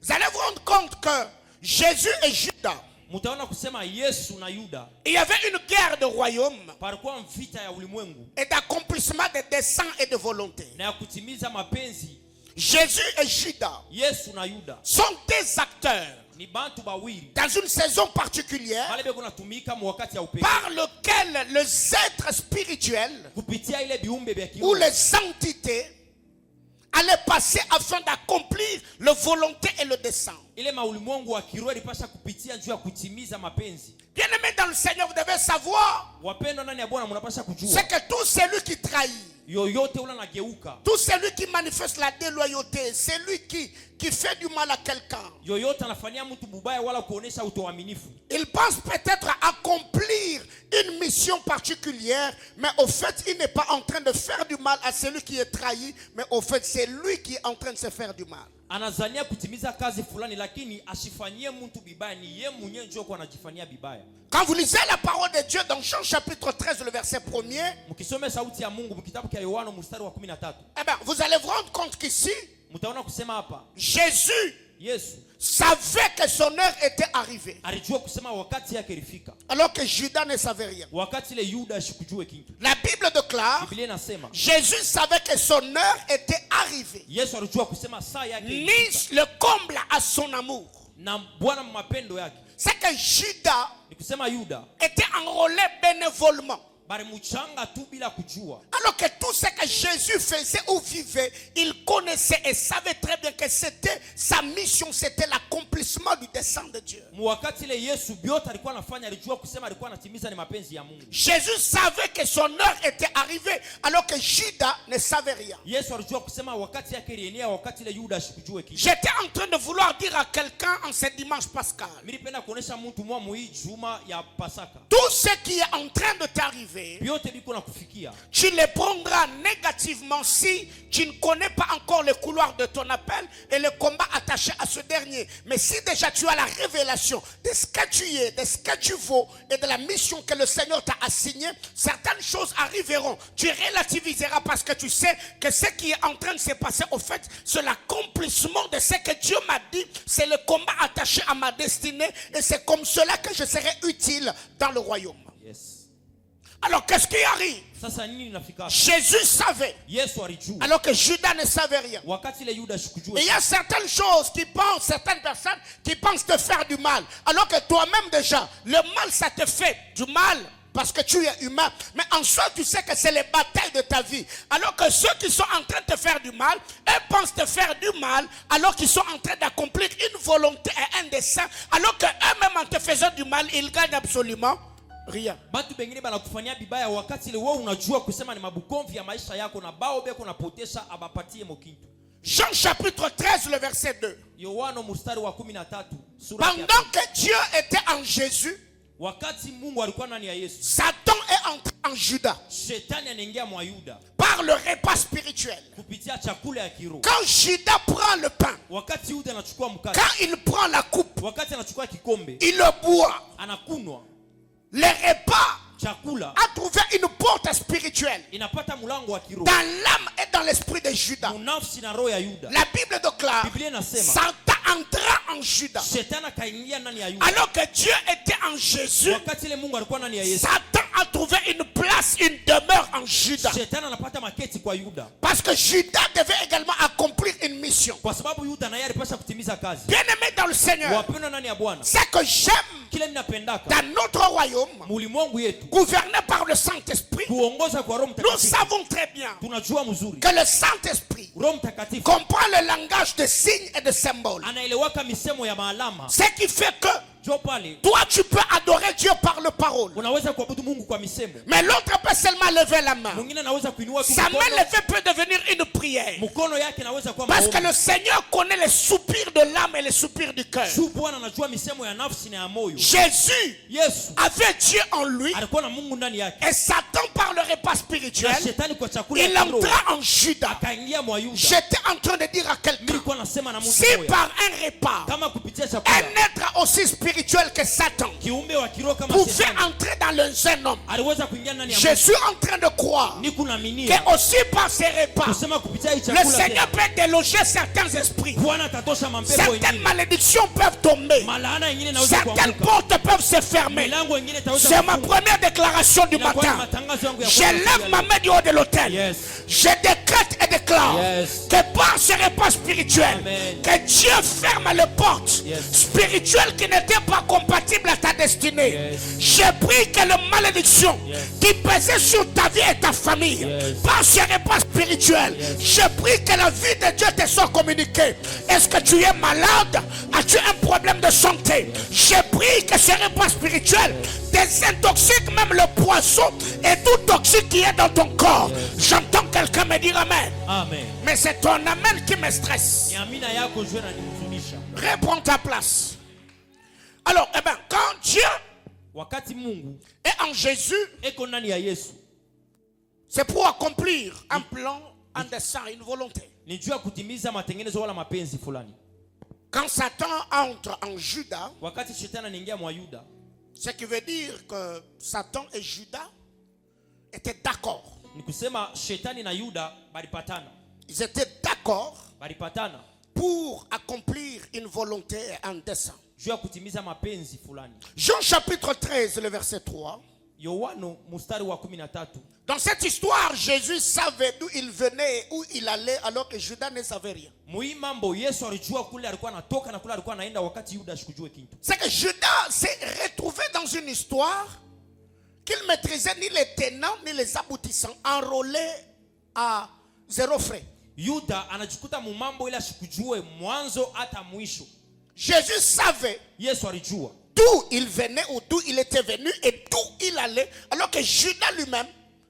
vous allez vous rendre compte que Jésus et Judas, mutaona kusema Yesu na Yuda, il y avait une guerre de royaume palikuwa mvita ya ulimwengu et d'accomplissement de desseins et de volonté. na ya kutimiza mapenzi. Jésus et Judas Yesu na Yuda sont des acteurs ni bantu bawili dans une saison particulière bale beko natumika mu wakati ya upekee par lequel les êtres spirituels kupitia ile biumbe vya ou kiroho les entités allaient passer afin d'accomplir la volonté et le dessein. ile maulimwengu wa kiroho ilipasha kupitia juu ya kutimiza mapenzi. Bien-aimés dans le Seigneur, vous devez savoir, Wapendwa ndani ya Bwana mnapasha kujua c'est que tout celui qui trahit, yoyote ule anageuka, tout celui qui manifeste la déloyauté, celui qui fait du mal à quelqu'un, yoyote anafanyia mtu bubaya wala kuonesha utoaminifu, il pense peut-être accomplir une mission particulière, mais au fait, il n'est pas en train de faire du mal à celui qui est trahi, mais au fait, c'est lui qui est en train de se faire du mal. anazania kutimiza kazi fulani lakini asifanyie mtu bibaya, ni yeye mwenyewe ndio kwa anajifanyia bibaya. Quand vous lisez la parole de Dieu dans Jean chapitre 13, le verset 1er, Mkisome sauti ya Mungu mkitabu kia Yohana mstari wa 13, eh bien, vous allez vous rendre compte qu'ici, mtaona kusema hapa Jésus Yesu savait que son heure était arrivée, alijua kusema wakati yake ilifika, alors que Judas ne savait rien. wakati ile Yuda ashikujue kitu. La Bible déclare, Biblia inasema Jésus savait que son heure était arrivée. Yesu alijua kusema saa yake Ni ilifika, le comble à son amour. na Bwana mapendo yake. C'est que Judas Ni kusema Yuda était enrôlé bénévolement. bari mchanga tu bila kujua, Alors que tout ce que Jésus faisait ou vivait, il connaissait et savait très bien que c'était sa mission, c'était l'accomplissement du dessein de Dieu. wakati ile Yesu biote alikuwa anafanya, alijua kusema alikuwa anatimiza ni mapenzi ya Mungu. Jésus savait que son heure était arrivée, alors que Judas ne savait rien. Yesu alijua kusema wakati yake ilienea, wakati ile Yuda ashikujue kitu. J'étais en train de vouloir dire à quelqu'un en ce dimanche pascal, Nilipenda kuonesha mtu mwa mui juma ya Pasaka, tout ce qui est en train de t'arriver, biote biko na kufikia, tu les prendras négativement si tu ne connais pas encore le couloir de ton appel et le combat attaché à ce dernier. Mais si déjà tu as la révélation de ce que tu es, de ce que tu vaux et de la mission que le Seigneur t'a assignée, certaines choses arriveront. Tu relativiseras parce que tu sais que ce qui est en train de se passer, au fait, c'est l'accomplissement de ce que Dieu m'a dit. C'est le combat attaché à ma destinée et c'est comme cela que je serai utile dans le royaume. yes. Alors qu'est-ce qui arrive? Sasa nini inafika? Jésus savait, Yesu alijua alors que Judas ne savait rien. wakati ile Yuda ashikujue. Et il y a certaines choses qui pensent, certaines personnes qui pensent te faire du mal, alors que toi-même déjà, le mal ça te fait du mal parce que tu es humain. Mais en soi, tu sais que c'est les batailles de ta vie. Alors que ceux qui sont en train de te faire du mal, eux pensent te faire du mal, alors qu'ils sont en train d'accomplir une volonté et un dessein, alors que eux-mêmes en te faisant du mal, ils gagnent absolument rien. Batu bengine banakufanyia bibaya wakati ile wewe unajua kusema ni mabukomvi ya maisha yako na bao beko napotesha abapatie mokintu. Jean chapitre 13, le verset 2. Yohana mstari wa 13 sura ya Pendant que Dieu était en Jésus, wakati Mungu alikuwa ndani ya Yesu, Satan est entré en Judas shetani anaingia mwa Yuda par le repas spirituel. kupitia chakula ya kiroho. Quand Judas prend le pain, Wakati Yuda anachukua mkate, quand il prend la coupe, wakati anachukua kikombe, il le boit. anakunwa Le repas chakula, a trouvé une porte spirituelle inapata mlango wa kiroho dans l'âme et dans l'esprit de Judas. munafsi na roho ya Yuda. La Bible déclare, Biblia inasema Satan entra en Judas. shetani akaingia ndani ya Yuda. Alors que Dieu était en Jésus, Wakati ile Mungu alikuwa ndani ya Yesu, Satan a trouvé une place, une demeure en Judas. shetani anapata maketi kwa Yuda, Parce que Judas devait également accomplir une mission. kwa sababu Yuda naye alipaswa kutimiza kazi. Bien-aimé dans le Seigneur, Wapendwa ndani ya Bwana, c'est que j'aime kile ninapendaka dans notre royaume, mulimwengu yetu gouverné par le Saint-Esprit, kuongoza kwa Roho nous Mtakatifu. savons très bien Tunajua mzuri que le Saint-Esprit Roho Mtakatifu comprend le langage de signes et de symboles. anaelewaka misemo ya maalama, Ce qui fait que jo pale Toi, tu peux adorer Dieu par le parole. unaweza kuabudu Mungu kwa misemo, Mais l'autre peut seulement lever la main. mwingine anaweza kuinua tu Sa main mkono, levée peut devenir une prière. mkono yake inaweza kuwa Parce que maombi. le Seigneur connaît les soupirs de l'âme et les soupirs du cœur. Juu Bwana anajua misemo ya nafsi na ya moyo. Jésus Yesu avait Dieu en lui alikuwa na Mungu ndani yake, et Satan par le repas na spirituel, shetani kwa chakula il ya kiroho entra en Judas. akaingia mwa Yuda. J'étais en train de dire à quelqu'un, Nilikuwa nasema na mtu si mmoja, par un repas, kama kupitia un chakula être aussi spirituel que Satan kiumbe wa kiroho kama pouvait shetani entrer dans le jeune homme, aliweza kuingia ndani ya je suis en train de croire niko que naaminia aussi par ces repas, kusema kupitia hii le chakula Seigneur tena, peut déloger certains esprits. Bwana atatosha mampepo Certaines wengine, malédictions peuvent tomber. malaana nyingine inaweza Certaines kuanguka, portes peuvent se fermer. milango nyingine itaweza C'est ma kufunguka. première déclaration du Inakuwa ni matin. matangazo yangu ya Je kwanza lève siku ma ya main du haut de l'autel. Yes. Je décrète et déclare Yes. que par ce repas spirituel, Amen. que Dieu ferme les portes Yes. spirituelles qui n'étaient pas compatibles à ta destinée. Yes. J'ai pris que la malédiction Yes. qui pesait sur ta vie et ta famille, Yes. par ce repas spirituel, Yes. j'ai pris que la vie de Dieu te soit communiquée. Est-ce que tu es malade? As-tu un problème de santé? J'ai pris que ce repas spirituel désintoxique même le poisson et tout toxique qui est dans ton corps. J'entends quelqu'un me dire amen. Amen. Mais c'est ton amen qui me stresse. Ni amina yako juu na nimzunisha. Reprends ta place. Alors, eh bien, quand Dieu Wakati Mungu est en Jésus, eko ndani ya Yesu, c'est pour accomplir un plan, un dessein, une volonté. ni juu ya kutimiza matengenezo wala mapenzi fulani. Quand Satan entre en Judas, Wakati shetani anaingia mwa Yuda, ce qui veut dire que Satan et Judas étaient d'accord. ni kusema shetani na Yuda balipatana. Ils étaient d'accord Balipatana pour accomplir une volonté et un dessein. juu ya kutimiza mapenzi fulani. Jean chapitre 13, le verset 3. Yohano mstari wa 13. Dans cette histoire, Jésus savait d'où il venait et où il allait alors que Judas ne savait rien. Mui mambo Yesu alijua kule alikuwa anatoka na kule alikuwa anaenda, wakati Yuda ashikujue kitu. C'est que Judas s'est retrouvé dans une histoire qu'il maîtrisait ni les tenants ni les aboutissants, enrôlé à zéro frais. Yuda anajikuta mu mambo ile ashikujue mwanzo hata mwisho. Jésus savait Yesu alijua d'où il venait ou d'où il était venu et d'où il allait, alors que Judas lui-même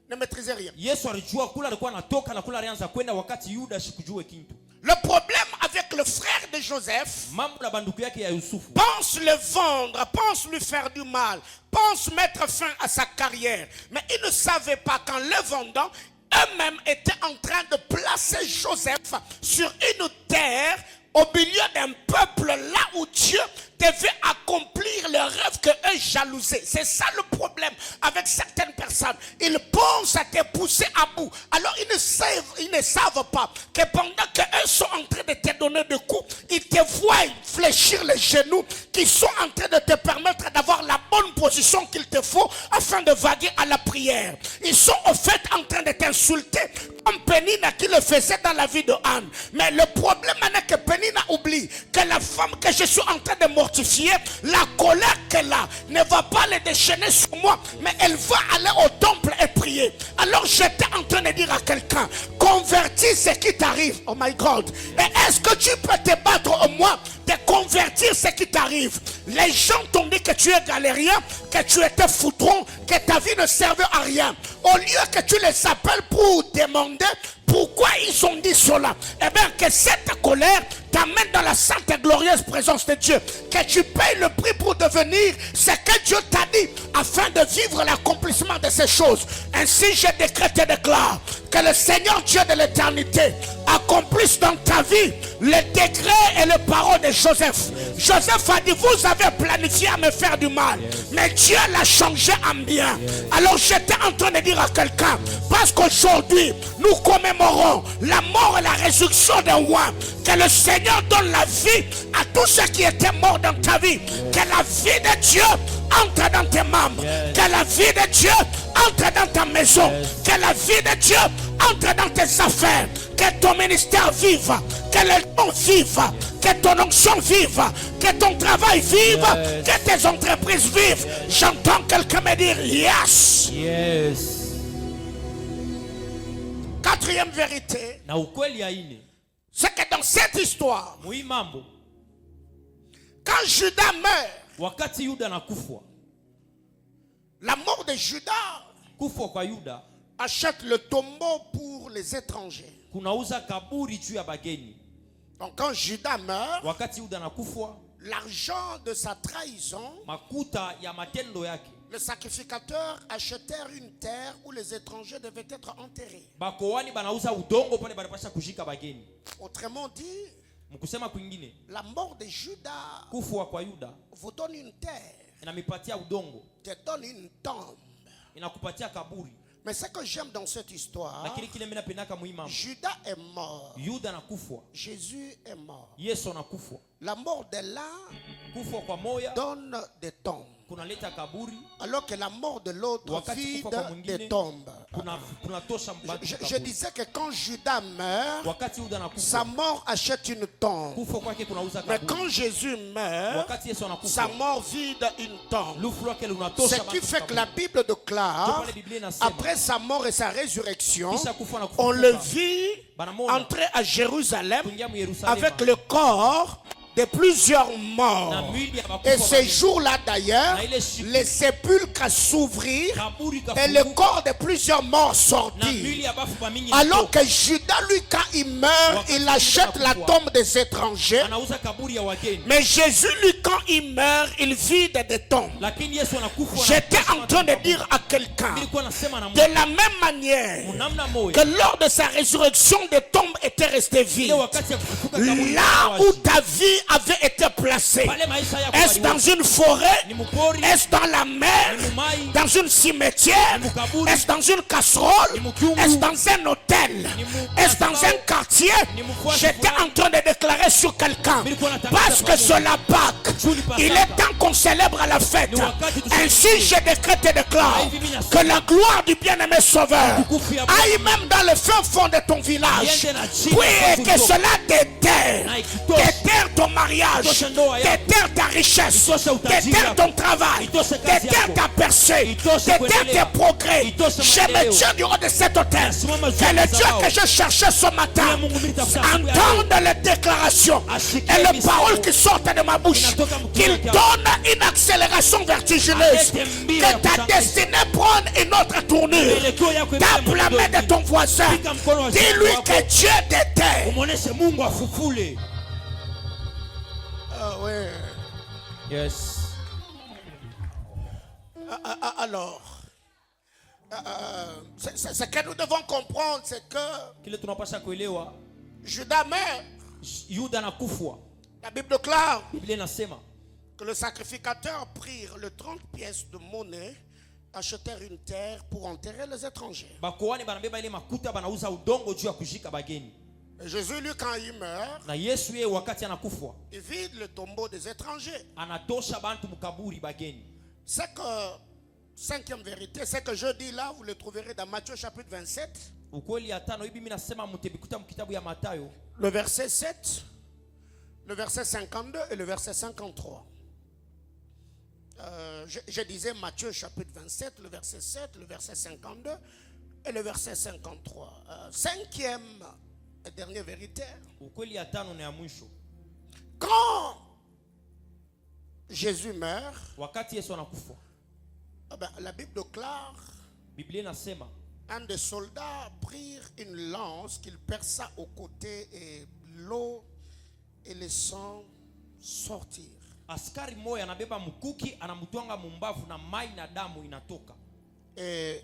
ne maîtrisait rien. Yesu alijua kule alikuwa anatoka na kule alianza kwenda, wakati Yuda ashikujue kitu. Le problème avec le frère de Joseph, Mambo na banduku yake ya Yusufu, pense le vendre, pense lui faire du mal, pense mettre fin à sa carrière. Mais il ne savait pas qu'en le vendant, eux-mêmes étaient en train de placer Joseph sur une terre au milieu d'un peuple là où Dieu devait accomplir le rêve que eux jalousaient. C'est ça le problème avec certaines personnes. Ils pensent à te pousser à bout. Alors ils ne savent pas que pendant qu'eux sont en train de te donner des coups, ils te voient fléchir les genoux qui sont en train de te permettre d'avoir la bonne position qu'il te faut afin de vaguer à la prière. Ils sont au fait en train de t'insulter comme Pénina qui le faisait dans la vie de Anne. Mais le problème est que Pénina oublie que la femme que je suis en train de mortifier, la colère qu'elle a ne va pas les déchaîner sur moi, mais elle va aller au temple et prier. Alors j'étais en train de dire à quelqu'un, convertis ce qui t'arrive. Oh my God. Et est-ce que tu peux te battre au moins de convertir ce qui t'arrive? Les gens t'ont dit que tu es galérien, que tu étais foutron, que ta vie ne servait à rien. Au lieu que tu les appelles pour demander pourquoi ils ont dit cela, eh bien que cette colère t'amène dans la sainte et glorieuse présence de Dieu. Que tu payes le prix pour devenir ce que Dieu t'a dit afin de vivre l'accomplissement de ces choses. Ainsi je décrète et déclare que le Seigneur Dieu de l'éternité accomplisse dans ta vie les décrets et les paroles de Joseph. Joseph a dit, vous avez planifié à me faire du mal, mais Dieu l'a changé en bien. Alors j'étais en train de dire à quelqu'un, parce qu'aujourd'hui nous commémorons la mort et la résurrection d'un roi, que le Seigneur donne la vie à tous ceux qui étaient morts dans ta vie. Que la vie de Dieu entre dans tes membres. Que la vie de Dieu entre dans ta maison. Que la vie de Dieu entre dans tes affaires. Que ton ministère vive. Que le don vive. Que ton onction vive. Que ton travail vive. Que tes entreprises vivent. J'entends quelqu'un me dire yes. Yes. Quatrième vérité, Na ukweli ya ine, c'est que dans cette histoire, mui mambo quand Judas meurt, wakati Yuda anakufwa, la mort de Judas kufwa kwa Yuda achète le tombeau pour les étrangers. kunauza kaburi juu ya bageni. Donc quand Judas meurt, Wakati Yuda anakufwa, l'argent de sa trahison, makuta ya matendo yake, les sacrificateurs achetèrent une terre où les étrangers devaient être enterrés. bakowani banauza udongo pale banapasha kushika bageni. Autrement dit, Mkusema kwingine, la mort de Judas kufwa kwa Yuda vous donne une terre, inamipatia udongo, te donne une tombe. inakupatia kaburi. Mais ce que j'aime dans cette histoire, Lakini kile mimi napendaka muhimu, Judas est mort, Yuda anakufwa, Jésus est mort. Yesu anakufwa. La mort de l'un Kufwa kwa moya donne des tombes, kunaleta kaburi, alors que la mort de l'autre wakati vide kufa kwa mwingine des tombes. kunatosha mbaki Je kaburi. disais que quand Judas meurt, Wakati Yuda sa anakufwa, mort achète une tombe. kufwa kwake kunauza Mais kaburi. quand Jésus meurt, Wakati Yesu sa anakufwa, mort vide une tombe. lufu lake Ce lunatosha qui baki fait que kaburi. la Bible déclare, Ndio pale Biblia inasema, après sa mort et sa résurrection, kisha kufa na on le kufufuka, vit banamwona entrer à Jérusalem kuingia mu Yerusalemu avec le corps de plusieurs na morts. mwili ya bakufa Et ces bageni. jours-là d'ailleurs, Na ile siku, les sépulcres s'ouvrirent kaburi et le kafunguka, corps de plusieurs morts na sortirent. mwili ya bafu bamingi Alors ilitoka. que Judas, lui, quand il meurt, il achète la tombe des étrangers. Anauza kaburi ya wageni. Mais Jésus, lui, quand il meurt, il vide des tombes. Lakini Yesu anakufa, J'étais anatosha en train de kaburi. dire à quelqu'un, Nilikuwa nasema na de Mungu, la même manière namna moja, que lors de sa résurrection, des tombes étaient restées vides. ile wakati ya kufufuka kaburi Là ilikuwa où wazi. ta vie avait été placée, Pale maisha yako est-ce dans yaliwekwa. une forêt, Ni mpori, est-ce dans la mer, ni mumai, dans une cimetière, ni mukaburi, est-ce dans une casserole, ni mukiungu, est-ce dans un hôtel, ni mu- est-ce dans un quartier? ni mfuasi J'étais fulani. en train de déclarer sur quelqu'un, Nilikuwa natangaza parce que kwa sur Mungu. la Pâque, Juli Pasaka. il est temps qu'on célèbre à la fête. Ni wakati Ainsi je décrète et déclare Na hivi mimi nasema, que la gloire du bien-aimé Sauveur utukufu ya aille même dans le fin fond de ton village. Iende na chini Oui, ya et kwako que cela déterre. Na ikitoshe. Déterre ton mariage, Itoshe ndoa yako. déterre ta richesse, Itoshe utajiri déterre yako. ton travail, Itoshe kazi déterre yako. ta percée, Itoshe déterre kuendelea. tes progrès. Itoshe Je me maendeleo. tiens du haut de cet hôtel. Nasimama juu Que ya le Dieu madhabahu. que je cherchais ce matin Ule Mungu mimi nitafuta siku ya leo. entende les déclarations Asikie et les misemo. paroles qui sortent de ma bouche. Inatoka mkinywa Qu'il chako. donne une accélération vertigineuse. Alete mbio ya Que ta kushangaza. destinée prenne une autre tournure. Mwelekeo yako Tape iende la main mwendo de ton voisin. Piga mkono wa jirani Dis-lui wako. que Dieu déterre. Umuoneshe Mungu afufule. Ah ouais. Yes. Alors, ce que nous devons comprendre, c'est que Kile tunapasha kuelewa, Judas meurt. Yuda anakufwa. La Bible déclare Biblia inasema que le sacrificateur prirent le 30 pièces de monnaie, achetèrent une terre pour enterrer les étrangers. bakoani banabeba ile makuta banauza udongo juu ya kushika bageni. Et Jésus, lui, quand il meurt, Na Yesu yeye wakati anakufwa, il vide le tombeau des étrangers. anatosha bantu mukaburi bageni. C'est que, cinquième vérité, c'est que je dis là, vous le trouverez dans Matthieu chapitre 27, Ukweli ya tano hivi mimi nasema mtebikuta mkitabu ya Mathayo, le verset 7, le verset 52 et le verset 53. Je disais Matthieu chapitre 27, le verset 7, le verset 52 et le verset 53. Cinquième et dernière vérité. ukweli ya tano na ya mwisho. Quand Jésus meurt, Wakati Yesu anakufa, la Bible déclare, Biblia inasema un des soldats prirent une lance qu'il perça au côté et l'eau et le sang sortirent. askari moja anabeba mkuki anamtwanga mumbavu na mai na damu inatoka. Et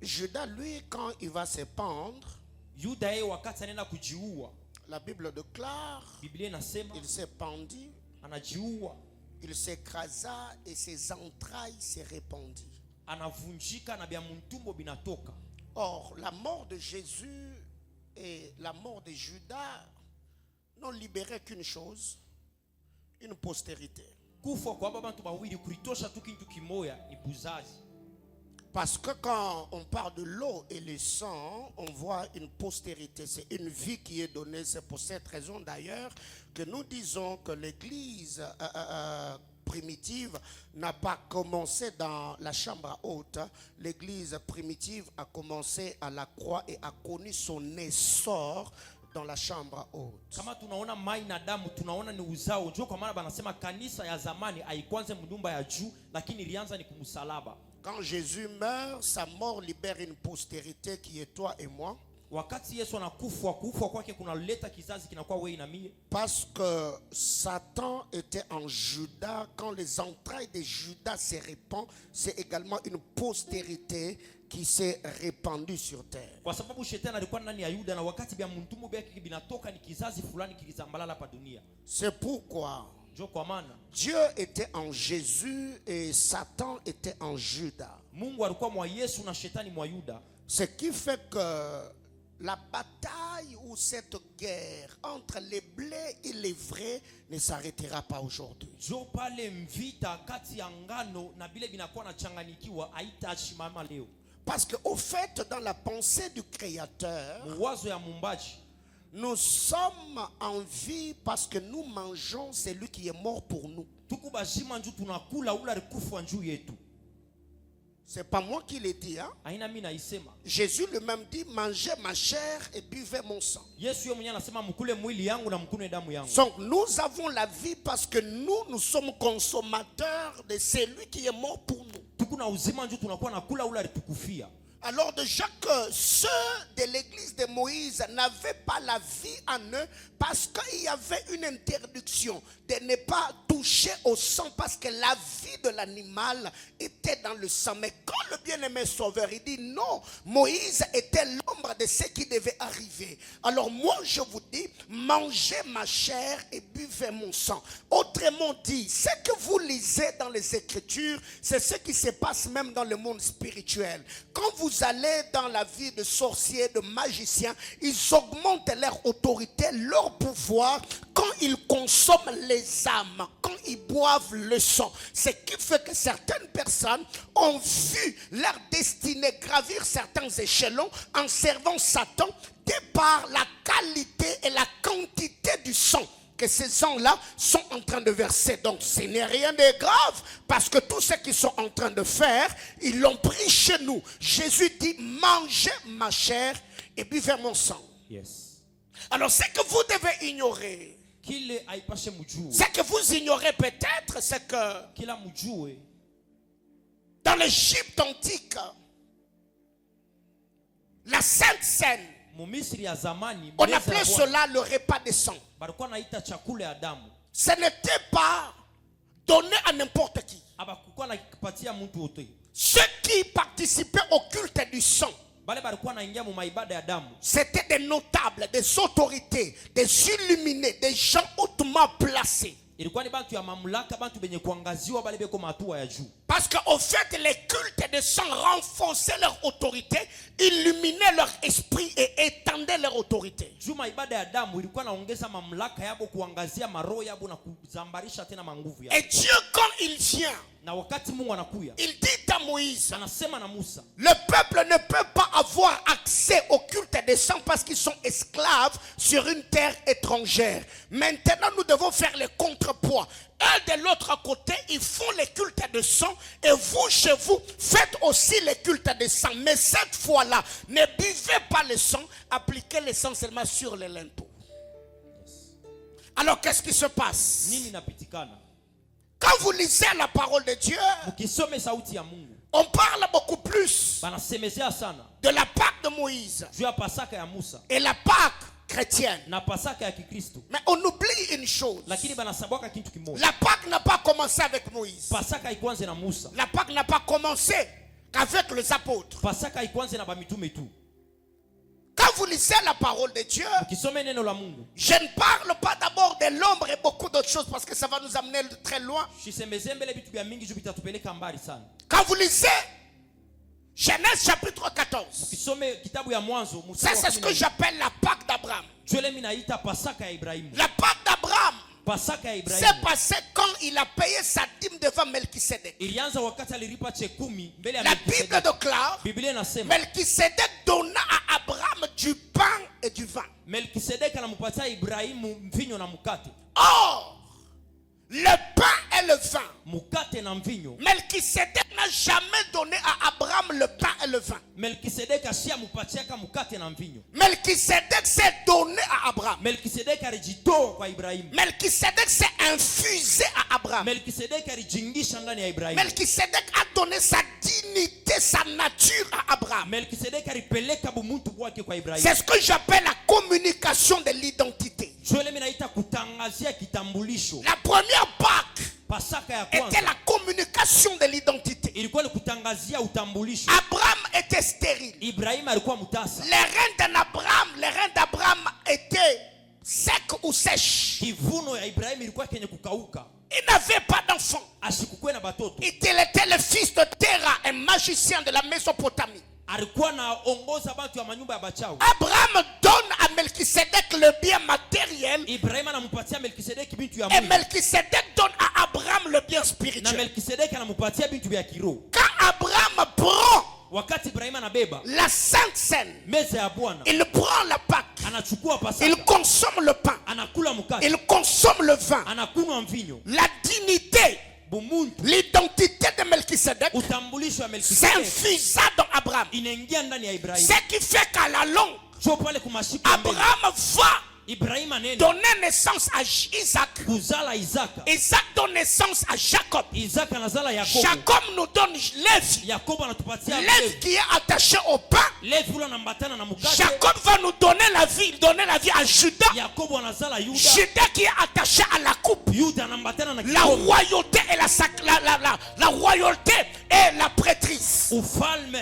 Judas, lui, quand il va se pendre, Yuda yeye wakati anaenda kujiua, la Bible déclare, Biblia inasema il se pendit, anajiua, il s'écrasa et ses entrailles se répandirent. anavunjika na bya mtumbo binatoka. Or, la mort de Jésus et la mort de Judas n'ont libéré qu'une chose, une postérité. Kufa kwa baba bantu bawili kulitosha tu kintu kimoya ni buzazi. Parce que quand on parle de l'eau et le sang, on voit une postérité. C'est une vie qui est donnée. C'est pour cette raison d'ailleurs que nous disons que l'église primitive n'a pas commencé dans la chambre haute. L'église primitive a commencé à la croix et a connu son essor dans la chambre haute. Kama tunaona mai na damu tunaona ni uzao. Njoo kwa maana banasema kanisa ya zamani haikuanza mnyumba ya juu lakini ilianza ni kumsalaba. Quand Jésus meurt, sa mort libère une postérité qui est toi et moi. Wakati Yesu anakufa, kufa kwake kunaleta kizazi kinakuwa wewe na mie. Parce que Satan était en Judas. Quand les entrailles de Judas se répandent, c'est également une postérité qui s'est répandue sur terre. Kwa sababu shetani alikuwa ndani ya Yuda na wakati bya mtumbu byake binatoka ni kizazi fulani kilizambalala hapa dunia. C'est pourquoi Njoo kwa maana Dieu était en Jésus et Satan était en Judas. Mungu alikuwa mwa Yesu na shetani mwa Yuda. Ce qui fait que la bataille ou cette guerre entre les blés et les vrais ne s'arrêtera pas aujourd'hui. Njoo pale mvita kati ya ngano na bile binakuwa na changanikiwa haitashimama leo. Parce que au fait, dans la pensée du Créateur, Mwazo ya mumbaji, nous sommes en vie parce que nous mangeons celui qui est mort pour nous. tukubashima njoo tunakula ula alikufa njoo yetu. C'est pas moi qui l'ai dit, hein? Haina mimi naisema. Jésus lui-même dit, mangez ma chair et buvez mon sang. Yesu yeye mwenyewe anasema mkule mwili yangu na mkunywe damu yangu. Donc nous avons la vie parce que nous sommes consommateurs de celui qui est mort pour nous. Tukuna uzima njoo tunakuwa nakula ula alitukufia. Alors déjà que ceux de l'église de Moïse n'avaient pas la vie en eux parce qu'il y avait une interdiction de ne pas toucher au sang parce que la vie de l'animal était dans le sang. Mais quand le bien-aimé sauveur, il dit non, Moïse était l'ombre de ce qui devait arriver. Alors moi je vous dis, mangez ma chair et buvez mon sang. Autrement dit, ce que vous lisez dans les Écritures, c'est ce qui se passe même dans le monde spirituel. Quand vous allez dans la vie de sorciers, de magiciens, ils augmentent leur autorité, leur pouvoir quand ils consomment les âmes, quand ils boivent le sang. Ce qui fait que certaines personnes ont vu leur destinée gravir certains échelons en servant Satan de par la qualité et la quantité du sang que ces gens-là sont en train de verser. Donc ce n'est rien de grave parce que tout ce qu'ils sont en train de faire, ils l'ont pris chez nous. Jésus dit, mangez ma chair et buvez mon sang. Yes. Alors ce que vous devez ignorer, Kile haipashe mjue. ce que vous ignorez peut-être, c'est que Kila mjue dans l'Égypte antique, la Sainte Seine, Mumisri ya zamani on appelait cela le repas de sang. balikuwa naita chakula ya damu. Ce n'était pas donné à n'importe qui. Abakukuwa nakipatia mtu wote. Ceux qui participaient au culte du sang, Bale balikuwa naingia mu maibada ya damu. c'était des notables, des autorités, des illuminés, des gens hautement placés. Ilikuwa ni bantu ya mamlaka, bantu benye kuangaziwa bale beko matua ya juu. Parce qu'au fait, les cultes de sang renforçaient leur autorité, illuminaient leur esprit et étendaient leur autorité. Juma ibada ya damu ilikuwa naongeza mamlaka yabo, kuangazia maroho yabo na kuzambarisha tena manguvu yabo. Et Dieu, quand il vient, Na wakati Mungu anakuya, il dit à Moïse, anasema na Musa, le peuple ne peut pas avoir accès au culte des sangs parce qu'ils sont esclaves sur une terre étrangère. Maintenant, nous devons faire le contrepoids. Eux, de l'autre côté, ils font les cultes de sang et vous, chez vous, faites aussi les cultes de sang. Mais cette fois-là, ne buvez pas le sang, appliquez le sang seulement sur les linteaux. Alors, qu'est-ce qui se passe? nini napitikana? Quand vous lisez la parole de Dieu, Mukisome sauti ya Mungu, on parle beaucoup plus banasemezea sana de la Pâque de Moïse juu ya Pasaka ya Musa et la Pâque chrétienne. na Pasaka ya Kikristo, Mais on oublie une chose. lakini banasabwaka kitu kimoja. La Pâque n'a pas commencé avec Moïse. Pasaka haikuanze na Musa. La Pâque n'a pas commencé qu'avec les apôtres. Pasaka haikuanze na bamitume tu. Quand vous lisez la parole de Dieu, Mukisome neno la Mungu, je ne parle pas d'abord de l'ombre et beaucoup d'autres choses parce que ça va nous amener très loin. shisemeze mbele vitu vya mingi juu vitatupeleka mbali sana. Quand vous lisez Genèse chapitre 14, Mukisome kitabu ya Mwanzo, ça c'est ce que j'appelle la Pâque d'Abraham. Jwele mimi naita Pasaka ya Ibrahimu. La Pâque d'Abraham Pasaka ya s'est Ibrahimu passée quand il a payé sa dîme devant Melchisédek. ilianza wakati alilipa chekumi mbele ya La Bible Melkisedeki. déclare, Biblia inasema Melchisédek donna à Abraham du pain et du vin. Melkisedeki anampatia Ibrahimu mvinyo na mkate. Or, le pain et le vin, Mkate na mvinyo Melchisédek n'a jamais donné à Abraham Abraham le pain et le vin. Melkisedeki ashamupatiaka mkate na mvinyo. Melchisedec s'est donné à Abraham. Melkisedeki alijitoa kwa Ibrahimu. Melchisedec s'est infusé à Abraham. Melkisedeki alijingisha ndani ya Ibrahimu. Melchisedec a donné sa dignité, sa nature à Abraham. Melkisedeki alipeleka bumuntu bwake kwa Ibrahimu. C'est ce que j'appelle la communication de l'identité. Joele minaita kutangazia kitambulisho. La première Pâque Pasaka ya kwanza était la communication de l'identité. ilikuwa ni kutangazia utambulisho. Abraham était stérile. Ibrahimu alikuwa mtasa. Les reins d'Abraham étaient secs ou sèches. Kivuno ya Ibrahimu ilikuwa kenye kukauka. Il n'avait pas d'enfant. Asikukuwe na batoto. Il était le fils de Terah, un magicien de la Mésopotamie. Alikuwa naongoza bantu ya manyumba ya bachawi. Abraham donne à Melchisedec le bien matériel. Ibrahimu anamupatia Melkisedeki bintu ya Et mwili. Melchisedec donne à Abraham le bien Na spirituel. Melkisedeki anamupatia bintu vya kiroho. Quand Abraham prend Wakati Ibrahimu anabeba la Sainte Seine, meza ya Bwana, il prend la Pâque, anachukua Pasaka, il consomme le pain, anakula mkate, il consomme le vin. anakunywa mvinyo. La dignité, Bumuntu, l'identité de Melchisedec utambulisho wa Melkisedeki s'infusa dans Abraham. inaingia ndani ya Ibrahimu. Ce qui fait qu'à la longue, Jo pale kumashiku ya mbele, Abraham va Ibrahimu anene donner naissance à Isaac. kuzala Isaka. Isaac donne naissance à Jacob. Isaka anazala Yakobo. Jacob nous donne Lévi. Yakobo anatupatia Lévi Levi. qui est attaché au pain. Levi ule anambatana na mkate. Jacob va nous donner la vie à Judas. Yakobo anazala Yuda. Judas qui est attaché à la coupe. Yuda anambatana na La kikombe. royauté et la royauté et la prêtrise. Ufalme.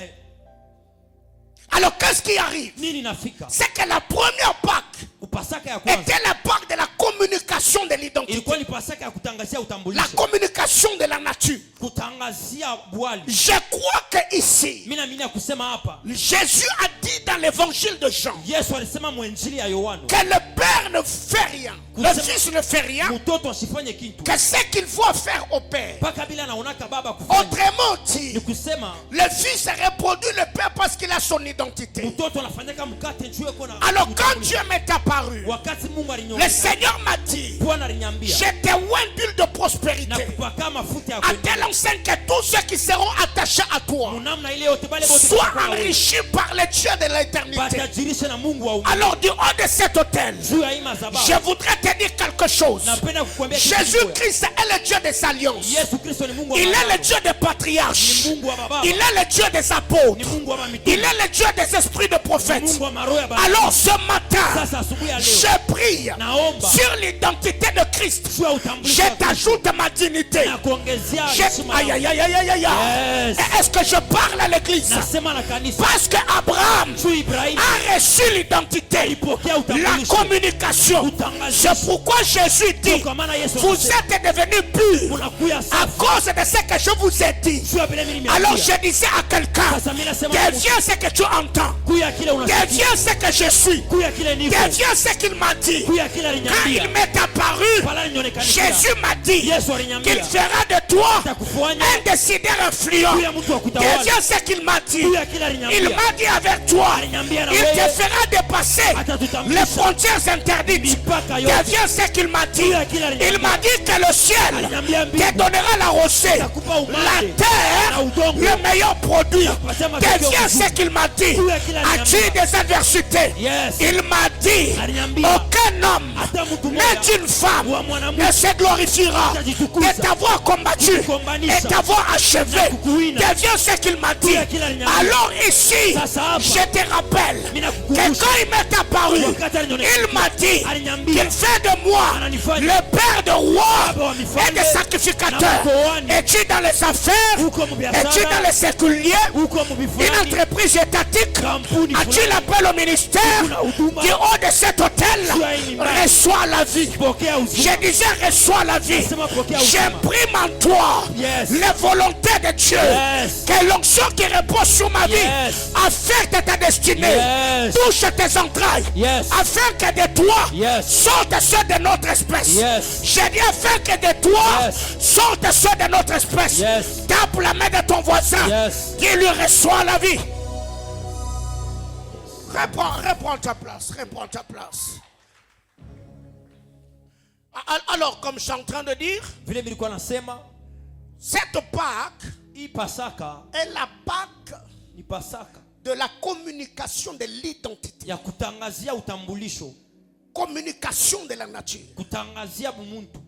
Alors qu'est-ce qui arrive? Nini nafika? C'est que la première Pâque Pasaka ya kwanza était la Pâque de la communication de l'identité. ilikuwa ni Pasaka ya kutangazia La utambulisho. communication de la nature. Kutangazia bwali. Je crois que ici, Mimi naamini kusema hapa, Jésus a dit dans l'évangile de Jean Yesu alisema mwenjili ya Yohana, que le Père ne fait rien, le Fils ne fait rien, mtoto asifanye kitu que ce qu'il faut faire au Père. mpaka bila anaonaka baba kufanya. Autrement Ni dit, kusema le Fils reproduit le Père parce qu'il a son identité. mtoto anafanyaka mkate njoo yuko na. Alors quand Dieu m'est apparu, Wakati Mungu le alinyonyesha, Seigneur m'a dit, Bwana aliniambia je te oins d'huile de na prospérité, kupaka mafuta ya à kwenda. telle enseigne que tous ceux qui seront attachés à toi Munamna ile yote bale bote soient watakuwa wewe. enrichis par les dieux de l'éternité. Batajirishe na Mungu wa umu. Alors du haut de cet autel, Juu ya hii madhabahu, je voudrais te dire quelque chose. napenda kukuambia kitu kimoja. Jésus-Christ est le Dieu des alliances. Yesu Kristo ni Mungu wa Il est maagano. le Dieu des patriarches. Ni Mungu wa baba. Il est le Dieu des Ni apôtres. Mungu wa mamitume. Il est le Dieu des esprits de Ni prophètes. Mungu wa maroho ya baba. Alors ce matin, Sasa asubuhi ya leo je prie naomba sur l'identité de Christ. juu ya utambulisho Je wa Kristo t'ajoute ma dignité. na kuongezea heshima Aïe, aïe, yangu. aïe, aïe, aïe, aïe. Yes. Est-ce que je parle à l'église? Nasema na kanisa Parce que Abraham juu Ibrahimu a reçu l'identité, alipokea la utambulisho. communication. Utangazaji. C'est pourquoi Jésus dit, Kwa maana Yesu vous anasema, êtes devenus purs unakuya à safi. cause de ce que je vous ai dit. Juu ya vile mimi nimeambia. Alors je disais à quelqu'un, Sasa mimi nasema kwa mtu, deviens ce que tu entends, kuya kile unasikia. deviens ce que je suis, Kuya kile niko. deviens ce qu'il m'a dit. Kuya kile Quand aliniambia. il m'est apparu, Pala nionekanikia. Jésus m'a dit Yesu aliniambia. qu'il fera de toi Atakufanya un décideur influent. kuya mtu wa kutawala. Deviens ce qu'il m'a dit. Kuya kile Il aliniambia. m'a dit avec toi, Aliniambia na il wewe. te fera dépasser Atatutambulisha. les frontières interdites. Mipaka yote. Deviens ce qu'il m'a dit. Kuya kile aliniambia. Il m'a dit que le ciel Aliniambia mbingu. te donnera la rosée, Atakupa umande. la Na terre, udongo. le meilleur produit. Atakupatia matokeo Deviens mazuri. ce qu'il m'a dit. Kuya kile As-tu aliniambia. des adversités? Yes. Il m'a dit, Aliniambia. aucun homme Hata mtu ni mmoja d'une femme wa mwanamke ne se glorifiera atajitukuza. de t'avoir combattu Kukukombanisha. et t'avoir achevé. Na kukuwina. Deviens ce qu'il m'a dit. Kuya kile aliniambia. Alors ici, Sasa hapa. je te rappelle Mimi que nakukumbusha. quand il m'est apparu, Wakati alionekana. il m'a dit Aliniambia. qu'il fait de moi Ananifanya. le père de rois Baba wa mifalme. et de sacrificateurs. Na makuhani. Es-tu dans les affaires? Uko mubiashara. Es-tu dans les séculiers? Uko Une mubifulani. entreprise étatique? Kampuni As-tu fulani. l'appel au ministère? Kuna huduma. Du haut de cet hôtel, Jua hii nyumba. reçois la vie. Pokea uzima. Je disais, reçois la vie. Nasema pokea uzima. J'imprime en toi Yes. les volontés de Dieu. Yes. Que l'onction qui repose sur ma vie Yes. affecte ta destinée. Yes. Touche tes entrailles. Yes. Afin que de toi Yes. sortent ceux de notre espèce. Yes. J'ai dit afin que de toi Yes. sortent ceux de notre espèce. Yes. Tape la main de ton voisin. Yes. Qui lui reçoit la vie. Reprends ta place. Reprends ta place. Alors, comme je suis en train de dire, Vile nilikuwa nasema, Cette Pâque Hii Pasaka est la Pâque ni Pasaka de la communication de l'identité. ya kutangazia utambulisho, Communication de la nature. kutangazia bumuntu.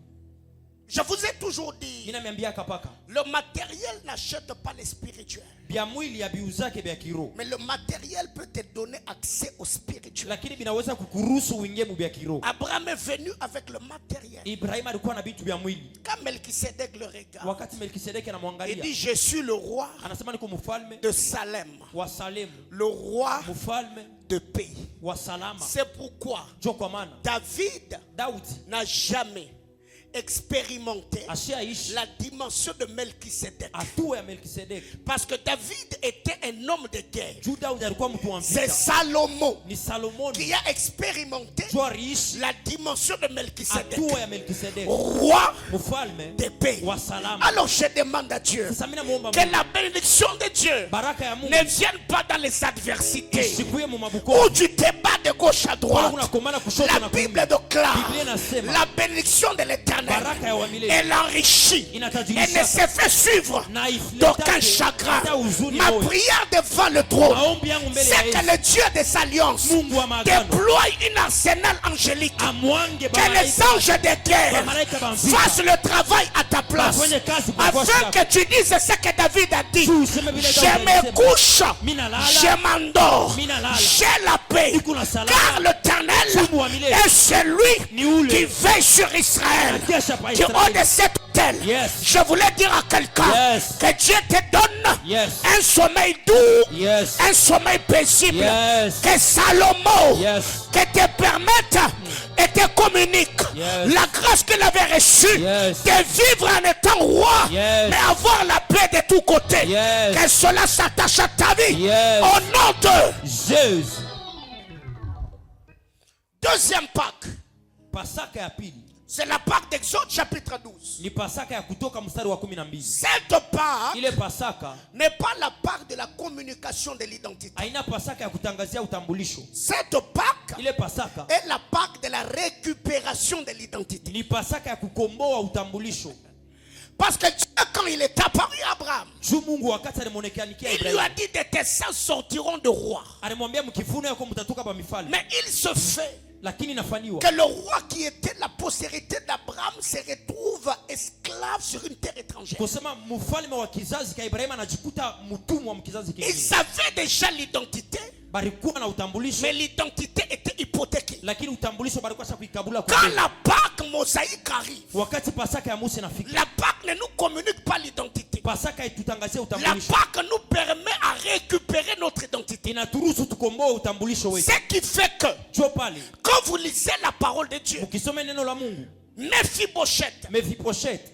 Je vous ai toujours dit, Mina miambia kapaka le matériel n'achète pas le spirituel. bya mwili ya biuzake bya kiroho, Mais le matériel peut te donner accès au spirituel. lakini binaweza kukuruhusu uingie mu bya kiroho. Abraham est venu avec le matériel. Ibrahim alikuwa na vitu vya mwili. Quand Melchisedec le regarde, Wakati Melkisedeki il anamwangalia, dit, je suis le roi anasema niko mfalme de Salem, wa Salemu, le roi mfalme de paix. wa salama. C'est pourquoi Jo kwa maana David Daudi n'a jamais expérimenté ashaishi la dimension de Melchisedec. hatua ya Melkisedeki. Parce que David était un homme de guerre. Juu Daudi alikuwa mtu wa C'est vita. Salomon Ni Salomoni qui a expérimenté jo aliishi la dimension de Melchisedec, hatua ya Melkisedeki, roi mfalme de paix. wa salama. Alors je demande à Dieu Sasa mimi namuomba que Mungu, la bénédiction de Dieu baraka ya Mungu ne vienne pas dans les adversités isikuye mu où mabuko tu te bats de gauche à droite. unakomana kushoto La na Bible kuume. déclare Biblia inasema la bénédiction de l'Éternel. baraka ya wa milele Elle enrichit. inatajirisha Elle ne se fait suivre na d'aucun ifletake chagrin. hata huzuni Ma moyo. prière devant le trône, Maombi yangu mbele ya c'est que Yesu, le Dieu des alliances Mungu wa maagano déploie une arsenal angélique. amwange Que les anges de guerre bamalaika ba vita fassent le travail à ta place. bafanye kazi kwa Afin nafasi yako. que tu dises ce que David a dit. Tu useme vile Daudi Je me alisema. couche, Mina lala, je m'endors, mina lala. j'ai la paix. Siku na salama. Car l'Éternel Mungu wa milele est celui ni ule qui veille sur Israël. anakesha pa Du haut Israeli. de cet autel, Yes. je voulais dire à quelqu'un Yes. que Dieu te donne Yes. un sommeil doux, Yes. un sommeil paisible, Yes. que Salomon Yes. que te permette et te communique Yes. la grâce qu'il avait reçue Yes. de vivre en étant roi, Yes. mais avoir la paix de tous côtés. Yes. Que cela s'attache à ta vie. Yes. Au nom de Jésus. deuxième Pâque. Pasaka ya pili C'est la Pâque d'Exode chapitre 12. ni Pasaka ya Kutoka mstari wa 12. Cette Pâque Ile Pasaka n'est pas la Pâque de la communication de l'identité. haina Pasaka ya kutangazia utambulisho. Cette Pâque Ile Pasaka est la Pâque de la récupération de l'identité. ni Pasaka ya kukomboa utambulisho. Parce que Dieu, quand il est apparu à Abraham, Juu Mungu wakati alimwonekanikia il lui a Ibrahimu dit de tes sangs sortiront de roi. alimwambia mkifuno yako mtatoka ba mifalme, Mais il se fait lakini inafanywa que le roi qui était la postérité d'Abraham se retrouve esclave sur une terre étrangère. kusema mfalme wa kizazi ka Ibrahimu anajikuta mtumwa wa kizazi Il kingine. savait déjà l'identité, Balikuwa na utambulisho, mais l'identité était hypothéquée. lakini utambulisho balikuwa sha kuikabula kwa Quand mbele. la Pâque mosaïque arrive, Wakati Pasaka ya Musa inafika, la Pâque ne nous communique pas l'identité. Pasaka itutangazie La utambulisho, Pâque nous permet à récupérer notre identité. inaturuhusu tukomboe utambulisho wetu. Ce qui fait que, Jo pale quand vous lisez la parole de Dieu, ukisoma neno la Mungu, Mephibosheth Mephibosheth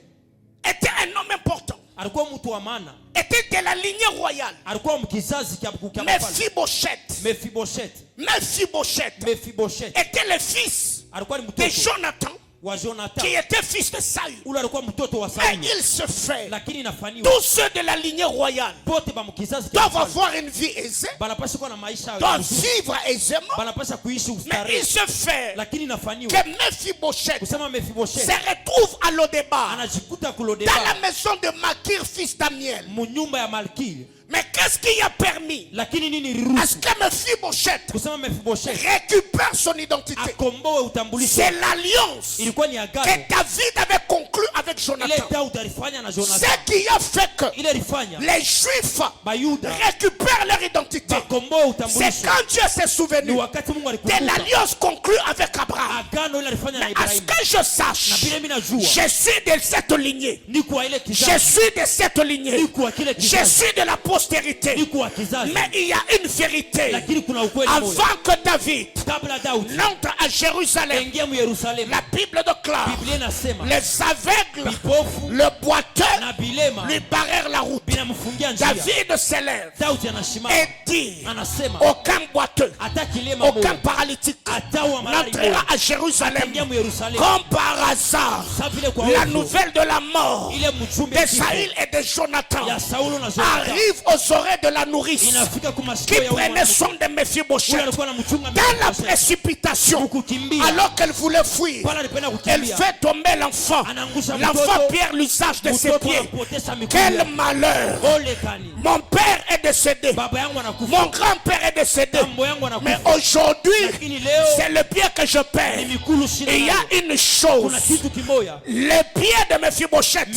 était un homme important, alikuwa mtu wa maana, était de la lignée royale. alikuwa mkizazi kya mfalme. Mephibosheth, Mephibosheth, Mephibosheth Mephibosheth était le fils alikuwa ni de mtoto Jonathan, wa Jonathan, qui était fils de Saül. ule alikuwa mtoto wa Et Sauli, il se fait, lakini inafanywa tous ceux de la lignée royale bote ba mkizazi kya doivent mfalme avoir une vie aisée, banapasha kuwa na maisha ya doivent uzuri, vivre aisément, banapasha kuishi mais il ustarehe, se fait lakini inafanywa que Mephibosheth kusema se Mephibosheth retrouve à Lodébar, anajikuta dans kulodeba la maison de Makir, fils d'Amiel. munyumba ya Malkia, Mais qu'est-ce qui a permis lakini nini à riruhusu ce que Mephibosheth kusema Mephibosheth récupère son identité? akomboe utambulisho? C'est l'alliance Ilikuwa ni agano que David avait conclue avec ile Jonathan. Daudi alifanya na Jonathan, Ce qui a fait que ile alifanya les Juifs Bayuda récupèrent leur identité. bakomboe C'est utambulisho. quand Dieu s'est Ni souvenu wakati Mungu de alikumbuka l'alliance conclue avec Abraham. agano ile alifanya na Mais à ce Ibrahimu, que je na sache, vile mimi najua je suis de cette lignée. ni kwa ile Je kizazi, suis de cette lignée. ni kwa kile Je kizazi, suis de la postérité. ni kwa kizazi, Mais il y a une vérité. lakini kuna ukweli moja. Avant que David Kabla Daudi n'entre à Jérusalem, aingia mu Yerusalemu, la Bible déclare, Biblia inasema les aveugles, vipofu le boiteux, na bilema lui barrèrent la route. binamfungia njia. David se lève Daudi anashimama et dit, anasema aucun boiteux, hata kilema aucun moja paralytique hata wa malari n'entrera moja à Jérusalem. ataingia mu Yerusalemu. Comme par hasard, Sa vile kwa la hofu, nouvelle de la mort ile mchumbi de ya kifo Saül et de Jonathan ya Saulo na Jonathan arrive au aux oreilles de la nourrice qui prenait soin de Mephibosheth. Dans la précipitation, alors qu'elle voulait fuir, elle fait tomber l'enfant. L'enfant perd l'usage de ses pieds. Quel malheur! Mon père est décédé. Mon grand-père est décédé. Mais aujourd'hui, c'est le pied que je perds. Et il y a une chose. Les pieds de Mephibosheth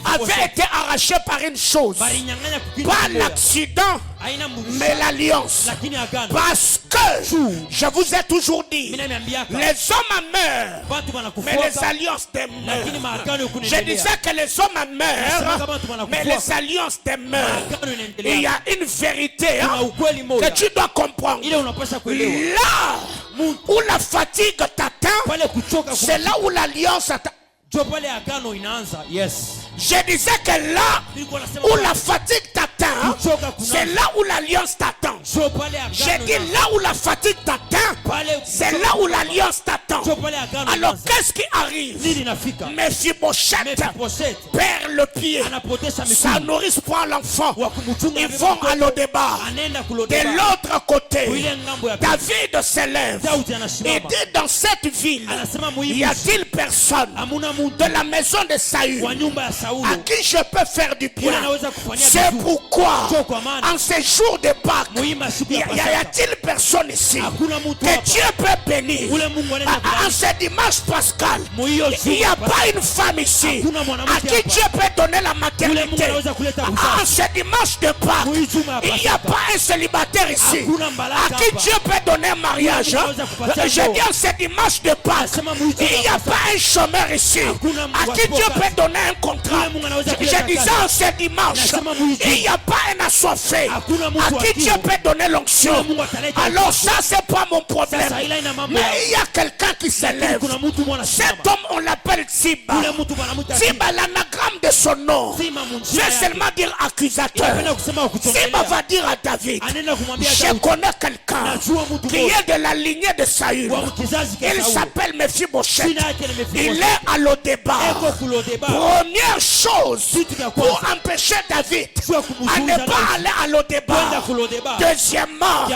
avaient été arrachés par une chose. Pas l'accident, mais l'alliance. Parce que je vous ai toujours dit, les hommes meurent, mais les alliances demeurent. Je disais que les hommes meurent, mais les alliances demeurent. Et il y a une vérité que tu dois comprendre. Là où la fatigue t'atteint, c'est là où l'alliance t'atteint. Je disais que là où la fatigue t'atteint, c'est là où l'alliance t'attend. J'ai dit là où la fatigue t'atteint, c'est là où l'alliance t'attend. Alors qu'est-ce qui arrive? Mephibosheth perd le pied. Sa nourrice prend l'enfant. Ils vont à l'Odébar. De l'autre côté, David s'élève et dit dans cette ville, y a-t-il personne de la maison de Saül à qui je peux faire du bien? C'est pourquoi en ces jours de Pâques, y a-t-il personne ici que Dieu peut bénir? En ce dimanche pascal, il n'y a pas une femme ici à qui Dieu peut donner la maternité. En ce dimanche de Pâques, il n'y a pas un célibataire ici à qui Dieu peut donner un mariage. Je dis en ce dimanche de Pâques, il n'y a pas un chômeur ici à qui Dieu peut donner un contrat. Je disais en ce dimanche, il n'y a pas un assoiffé à qui Dieu peut donner l'onction. Alors ça c'est pas mon problème. Mais il y a quelqu'un qui s'élève. Cet homme on l'appelle Tsiba. Tsiba, l'anagramme de son nom, je vais seulement dire accusateur. Tsiba va dire à David, je connais quelqu'un qui est de la lignée de Saül. Il s'appelle Mephibosheth. Il est à l'Odébar. Première chose pour empêcher David à ne pas aller à l'Odébar. Deuxièmement,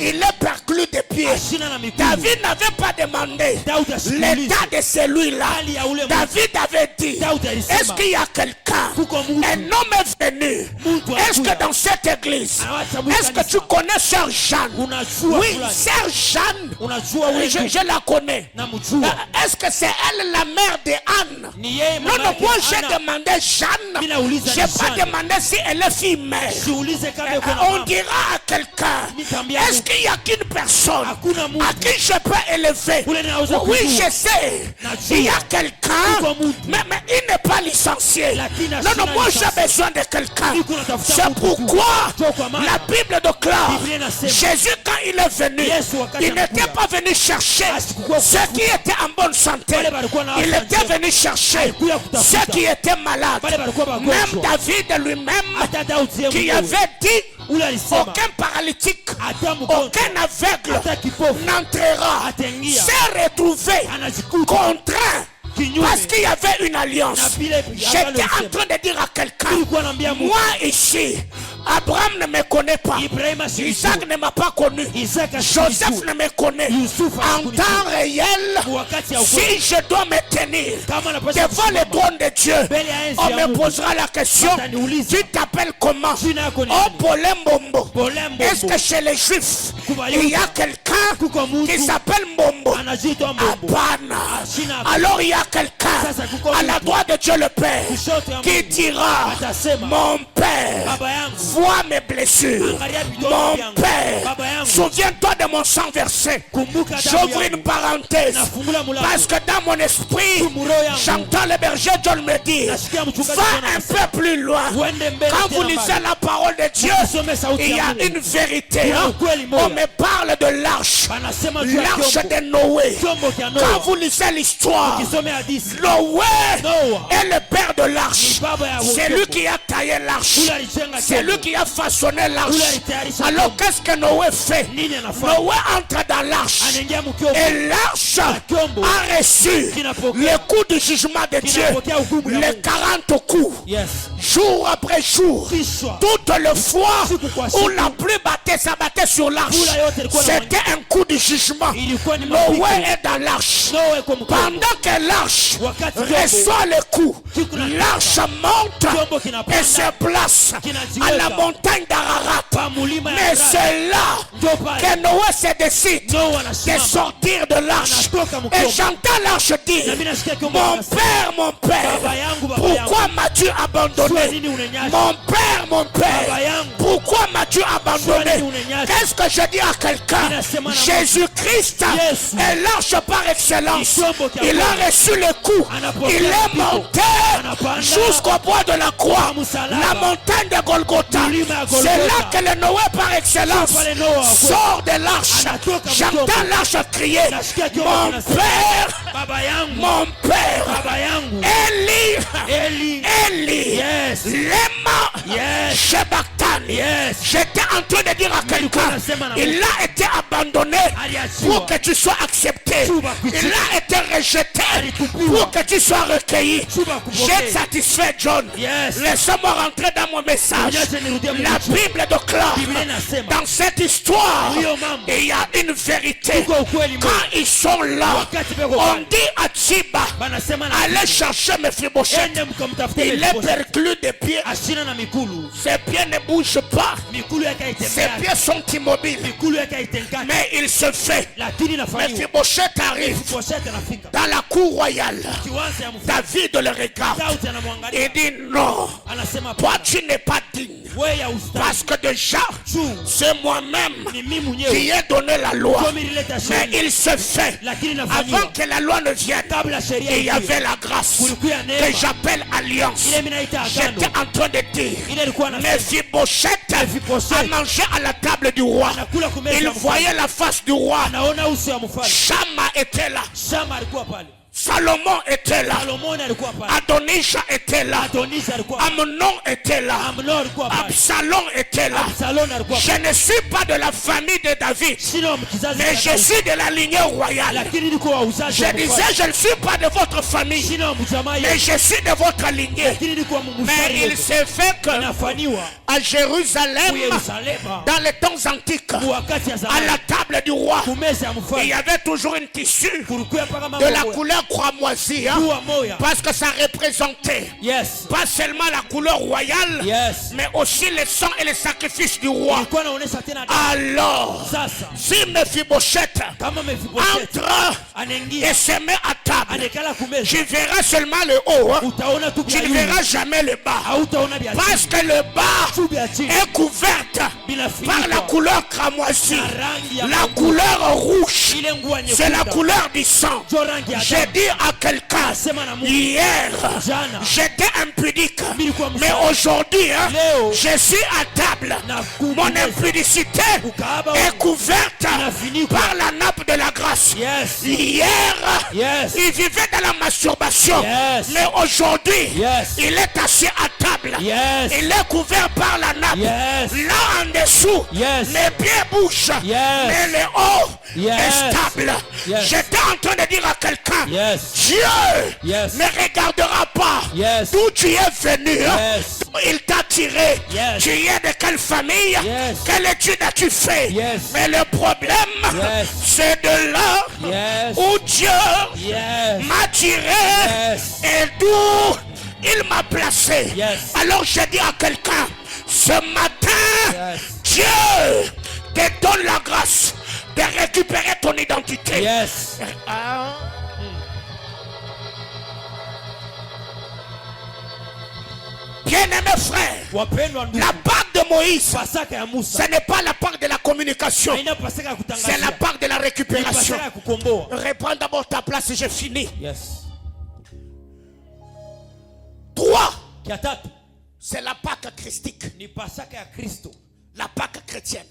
il est perclus des pieds. David n'avait pas demandé l'état de celui-là. David avait dit, est-ce qu'il y a quelqu'un, un homme est venu? Est-ce que dans cette église, est-ce que tu connais Sœur Jeanne? Oui, Sœur Jeanne, je la connais. Est-ce que c'est elle la mère de Anne? Non, moi j'ai demandé Jeanne. Je n'ai pas demandé si elle est fille mère. On dira à quelqu'un, est-ce qu'il n'y a qu'une personne à qui je peux élever? Oui, je sais. Il y a quelqu'un, mais il n'est pas licencié. Non, moi j'ai besoin de quelqu'un. C'est pourquoi la Bible déclare, Jésus quand il est venu, il n'était pas venu chercher ceux qui étaient en bonne santé. Il était venu chercher ceux qui étaient malades. Même David lui-même qui avait dit, aucun paralytique, aucun aveugle n'entrera, s'est retrouvé contraint. Parce qu'il y avait une alliance. J'étais en train de dire à quelqu'un, moi ici, Abraham ne me connaît pas, Isaac ne m'a pas connu, Joseph ne me connaît. En temps réel, si je dois me tenir devant le trône de Dieu, on me posera la question, tu t'appelles comment? Oh, Bolembombo. Est-ce que chez les Juifs il y a quelqu'un qui s'appelle Mbombo? Abana. Alors il y a quelqu'un à la droite de Dieu le Père qui dira, mon Père, vois mes blessures. Mon Père, souviens-toi de mon sang versé. J'ouvre une parenthèse parce que dans mon esprit j'entends le berger John me dire, va un peu plus loin. Quand vous lisez la parole de Dieu, il y a une vérité. On me parle de l'arche, l'arche de Noé. Quand vous lisez l'histoire, Noé est le père de l'arche. C'est lui qui a taillé l'arche. C'est lui lui qui a façonné l'arche. Alors qu'est-ce que Noé fait? Noé entre dans l'arche. Et l'arche a reçu le coup du jugement de Dieu. Les 40 coups. Jour après jour. Toutes les fois où la pluie s'abattait sur l'arche, c'était un coup de jugement. Noé est dans l'arche. Pendant que l'arche reçoit le coup, l'arche monte et se place à la montagne d'Ararat. Mais c'est là que Noé se décide de sortir de l'arche. Et j'entends l'arche dire: mon père, pourquoi m'as-tu abandonné? Mon père, pourquoi m'as-tu abandonné? Qu'est-ce que je dis à quelqu'un? Jésus-Christ est l'arche par excellence. Il a reçu le coup. Il est monté jusqu'au bois de la croix, la montagne de Golgotha. C'est là que le Noé par excellence sort de l'arche. J'entends l'arche crier: mon père, Eli, Lema, Shebaktan. J'étais en train de dire à quelqu'un: il a été abandonné pour que tu sois accepté. Il a été rejeté pour que tu sois recueilli. J'ai satisfait John. Laissez-moi rentrer dans mon message. La Bible déclare dans cette histoire, il y a une vérité. Quand ils sont là, on dit à Tsiba: allez chercher Mephibosheth. Il est perclus des pieds. Ses pieds ne bougent pas. Ses pieds sont immobiles. Mais il se fait. Mephibosheth arrive dans la cour royale. David le regarde. Il dit: non, toi tu n'es pas digne. Parce que déjà, c'est moi-même qui ai donné la loi. Mais il se fait. Avant que la loi ne vienne, il y avait la grâce que j'appelle alliance. J'étais en train de dire: Mephibosheth a mangé à la table du roi. Il voyait la face du roi. Shama était là. Salomon était là. Adonijah était là. Amnon était là. Absalom était là. Je ne suis pas de la famille de David, mais je suis de la lignée royale. Je disais: je ne suis pas de votre famille, mais je suis de votre lignée. Mais il s'est fait que à Jérusalem, dans les temps antiques, à la table du roi, il y avait toujours une tissu de la couleur cramoisie, parce que ça représentait pas seulement la couleur royale, mais aussi le sang et les sacrifices du roi. Alors, si Mephibosheth entre et se met à table, je verrai seulement le haut, je ne verrai jamais le bas, parce que le bas est couverte par la couleur cramoisie. La couleur rouge, c'est la couleur du sang. J'ai dit à quelqu'un hier: j'étais impudique, mais aujourd'hui je suis à table. Mon impudicité est couverte par la nappe de la grâce. Hier il vivait dans la masturbation, mais aujourd'hui il est assis à table. Il est couvert par la nappe. Là en dessous les pieds bougent, mais le haut est stable. J'étais en train de dire à quelqu'un: Dieu ne regardera pas d'où tu es venu. Il t'a tiré. Tu es de quelle famille? Quelle étude as-tu fait? Mais le problème, c'est de là où Dieu m'a tiré et d'où il m'a placé. Alors je dis à quelqu'un: ce matin, Dieu te donne la grâce de récupérer ton identité. Bien-aimés frères, la part de Moïse, ce n'est pas la part de la communication, c'est la part de la récupération. Reprends d'abord ta place et j'ai fini. 3. C'est la Pâque christique. La Pâque chrétienne.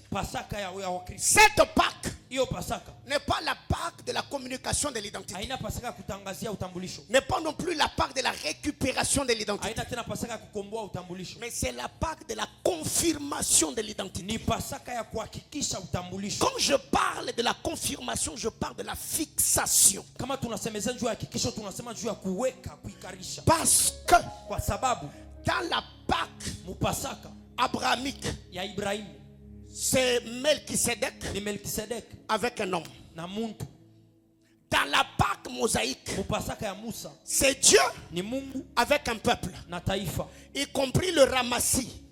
Cette Pâque hiyo Pasaka n'est pas la Pâque de la communication de l'identité. haina Pasaka ya kutangazia utambulisho. N'est pas non plus la Pâque de la récupération de l'identité. Haina tena Pasaka ya kukomboa utambulisho. Mais c'est la Pâque de la confirmation de l'identité. Ni Pasaka ya kuhakikisha utambulisho. Quand je parle de la confirmation, je parle de la fixation. Kama tunasemeza juu ya hakikisho, tunasema juu ya kuweka, kuikarisha. Parce que Kwa sababu dans la Pâque mupasaka abrahamique, ya Ibrahimu c'est Melchisedec ni Melkisedek avec un homme. na muntu. Dans la Pâque mosaïque, Mupasaka ya Musa c'est Dieu ni Mungu avec un peuple, na taifa, y compris le ramassis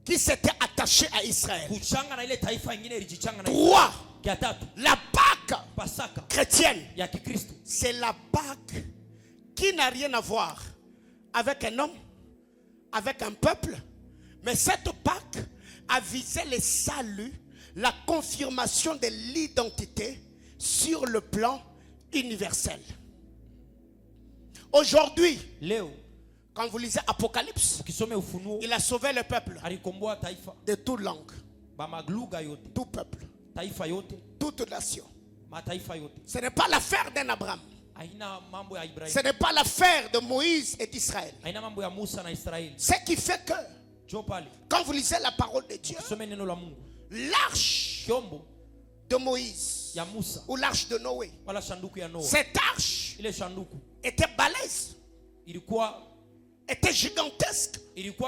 qui s'était attaché à Israël. kuchanga na ile taifa ingine ilijichanga na Trois, kia tatu. la Pâque Pasaka chrétienne, ya Kikristo c'est la Pâque qui n'a rien à voir avec un homme, avec un peuple, mais cette Pâque a visé le salut, la confirmation de l'identité sur le plan universel. Aujourd'hui, leo quand vous lisez Apocalypse, ukisome Ufunuo il a sauvé le peuple alikomboa taifa de toute langue, bamagluga yote, tout peuple, taifa yote, toute nation. mataifa yote. Ce n'est pas l'affaire d'un Abraham. Haina mambo ya Ibrahim, Ce n'est pas l'affaire de Moïse et d'Israël. haina mambo ya Musa na Israeli. Ce qui fait que, Jo pale quand vous lisez la parole de Dieu, ukisome neno la Mungu, l'arche kyombo de Moïse ya Musa ou l'arche de Noé, wala shanduku ya Noa, cette arche ile shanduku était balèze, ilikuwa était gigantesque,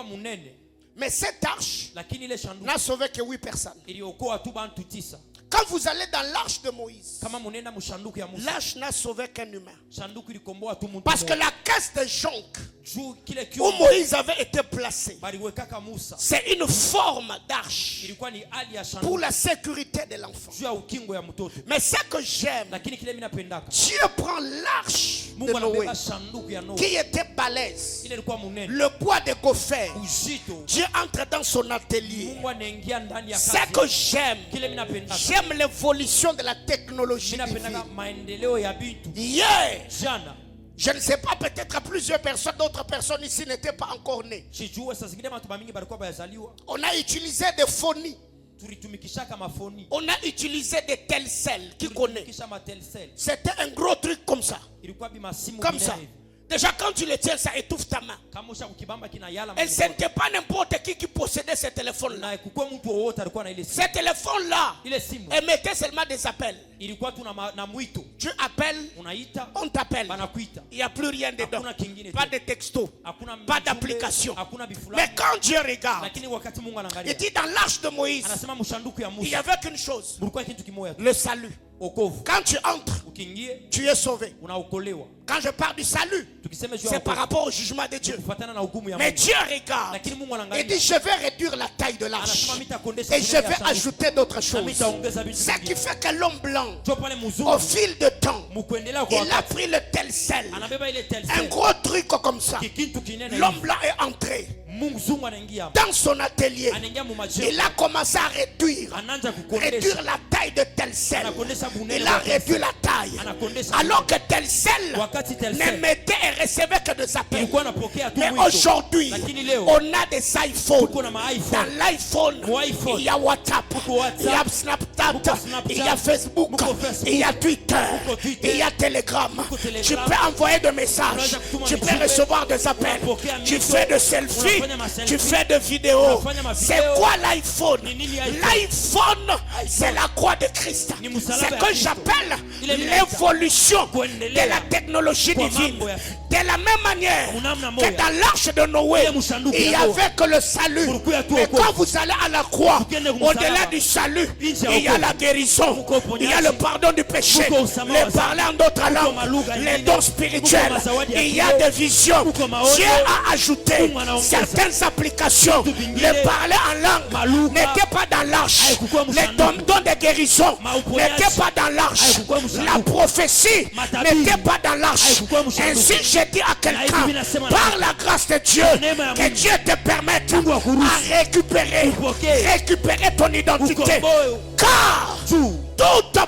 munene, mais cette arche lakini ile shanduku n'a sauvé que 8 personnes. iliokoa tu bantu 9. Quand vous allez dans l'arche de Moïse, Kama munenda mushanduku ya Musa, l'arche n'a sauvé qu'un humain. shanduku ilikomboa tu muntu Parce que mmoja. la caisse de jonc Juu kile où kyombo Moïse avait été placé, baliwekaka Musa c'est une forme d'arche ilikuwa ni hali ya pour shanduku la sécurité de l'enfant. juu ya ukingo ya mtoto. Mais ce que j'aime, Lakini kile mimi napendaka, Dieu prend l'arche de Mungu Noé anabeba shanduku ya Noa, qui était balèze, ile ilikuwa munene, le bois de gopher. uzito. Dieu entre dans son atelier. Mungu anaingia ndani ya Ce kazi. que j'aime, Kile mimi napendaka, j'aime l'évolution de la technologie mimi napendaka divine. maendeleo ya bintu. Hier, Jana je ne sais pas, peut-être plusieurs personnes, d'autres personnes ici n'étaient pas encore nées. sijue saa zingine watu mingi balikuwa bayazaliwa, On a utilisé des phonies. tulitumikishaka mafoni, On a utilisé des Telcel qui connaît. tulitumikisha matelsel, C'était un gros truc comme ça. ilikuwa bimasimu Comme binene ça. hivi. Déjà, quand tu le tiens, ça étouffe ta main. Kama usha kukibamba kinayala Et ce n'était pas n'importe qui possédait ce téléphone-là. na kukua mtu wowote alikuwa na ile simu. Ce téléphone-là Ile simu émettait seulement des appels. ilikuwa tu na mwito, Tu appelles, unaita on t'appelle. banakuita, Il n'y a plus rien dedans. hakuna kingine Pas tu. de texto, Hakuna pas mjumbe, d'application. hakuna Mais bifulani. quand Dieu regarde, Lakini wakati Mungu il anaangalia, dit dans l'arche de Moïse, anasema mshanduku ya il n'y Musa avait qu'une chose, mulikuwa kitu kimoja tu, le salut. wokovu. Quand tu entres, Ukiingie tu es sauvé. unaokolewa. Quand je parle du salut, Tukisema juu ya c'est par wokovu rapport au jugement de Dieu. kufuatana na hukumu ya Mais Mungu. Dieu regarde Lakini Mungu et anaangalia, dit, je vais réduire la taille de l'arche. anasema mitakondesha Et je bunene ya vais sanduku. ajouter d'autres choses. Na mitaongeza vitu Ce qui vingine. fait que l'homme blanc, Jo pale au mzungu fil de temps, mkuendelea kwa il a wakati pris le Telcel. anabeba ile Un telsel gros truc comme ça. kikintu kinene L'homme hivi. blanc est entré Mzungu anaingia hapo, dans son atelier. anaingia mu Il majengo, a commencé à réduire. anaanza kukondesha, Réduire la taille de Telcel. anakondesha bunene Il a wa réduit la taille. Anakondesha Alors que Telcel wakati telsel n'émettait et recevait que des appels. ilikuwa anapokea tu Mais mwito. aujourd'hui, Lakini leo on a des iPhones. tuko na Dans ma-iPhone, l'iPhone, iPhone. il y a WhatsApp, Tuko WhatsApp. il y a Snapchat, Tuko Snapchat. il y a Facebook, Tuko Facebook. il y a Twitter, Tuko Twitter. il y a Telegram. Tuko Telegram. Tu peux envoyer des messages, Unaweza kutuma tu peux ujumbe. recevoir des appels, Unapokea tu mito. fais des selfies, Unafanya ma-selfie. tu fais des vidéos. Unafanya ma-vidéo. C'est quoi l'iPhone? Ni nini iPhone? L'iPhone, c'est la croix de Christ. Ni msalaba C'est ya que Kristo. j'appelle Ile inaita l'évolution de kuendelea la technologie kwa divine. mambo ya- De la même manière Unamna que moya. dans l'arche de Noé, Ile mshanduku il ya n'y Noa. avait que le salut. Kulikuwa tu Mais wokovu. quand vous allez à la croix, Ukienda au-delà kumsalaba, du salut, nje ya il y a wokovu. la guérison, Muko uponyaji. il y a le pardon du péché, Muko usamaha wa le dhambi. parler en d'autres Muko langues, malugha les ingine. dons spirituels, Muko mazawadi ya il y a kiroho. des visions. Muko maono. Dieu a ajouté Mungu anaongeza. certaines applications. Vitu vingine. Le parler en langue Malugha. n'était pas dans l'arche. Haikukuwa Les msanduku. dons de guérison Mauponyaji. n'étaient pas dans l'arche. Haikukuwa msanduku. La prophétie Matabiri. n'était pas dans l'arche. Haikukuwa msanduku. Ainsi, j'ai dit à quelqu'un, hivi nasema na- par la grâce de Dieu, neema ya que Mungu. Dieu te permette Mungu akuruhusu. à récupérer ton identité. Ukomboe. Car juu toute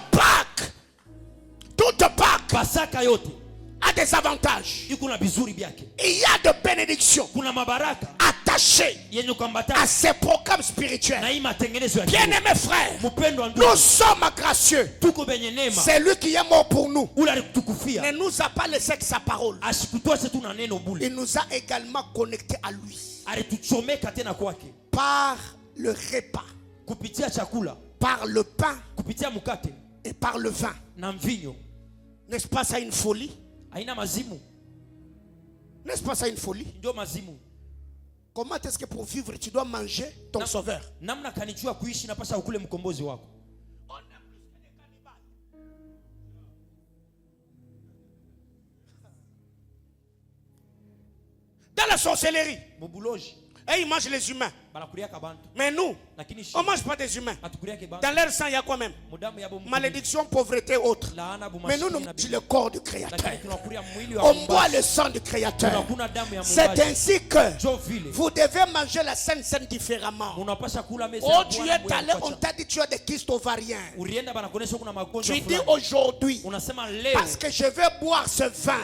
Pâque Pasaka yote a des avantages. iko na vizuri vyake, Il y a de bénédictions kuna mabaraka attachées attaché à ces programmes spirituels. Bien-aimés frères, nous sommes gracieux. C'est lui qui est mort pour nous. Il ne nous a pas laissé que sa parole. Il nous a également connectés à lui. Par le repas, par le pain et par le vin. N'est-ce pas ça une folie? N'est-ce pas ça une folie? Comment est-ce que pour vivre tu dois manger ton sauveur? Dans la sorcellerie, et ils mangent les humains. Mais nous, on ne mange pas des humains. Dans leur sang, il y a quoi même? Malédiction, pauvreté, autres. Mais nous, nous mangeons le corps du Créateur. On boit le sang du Créateur. C'est ainsi que vous devez manger la Sainte Seine différemment. Oh, tu es allé, on t'a dit tu as des kystes ovariens. Tu dis aujourd'hui, parce que je vais boire ce vin,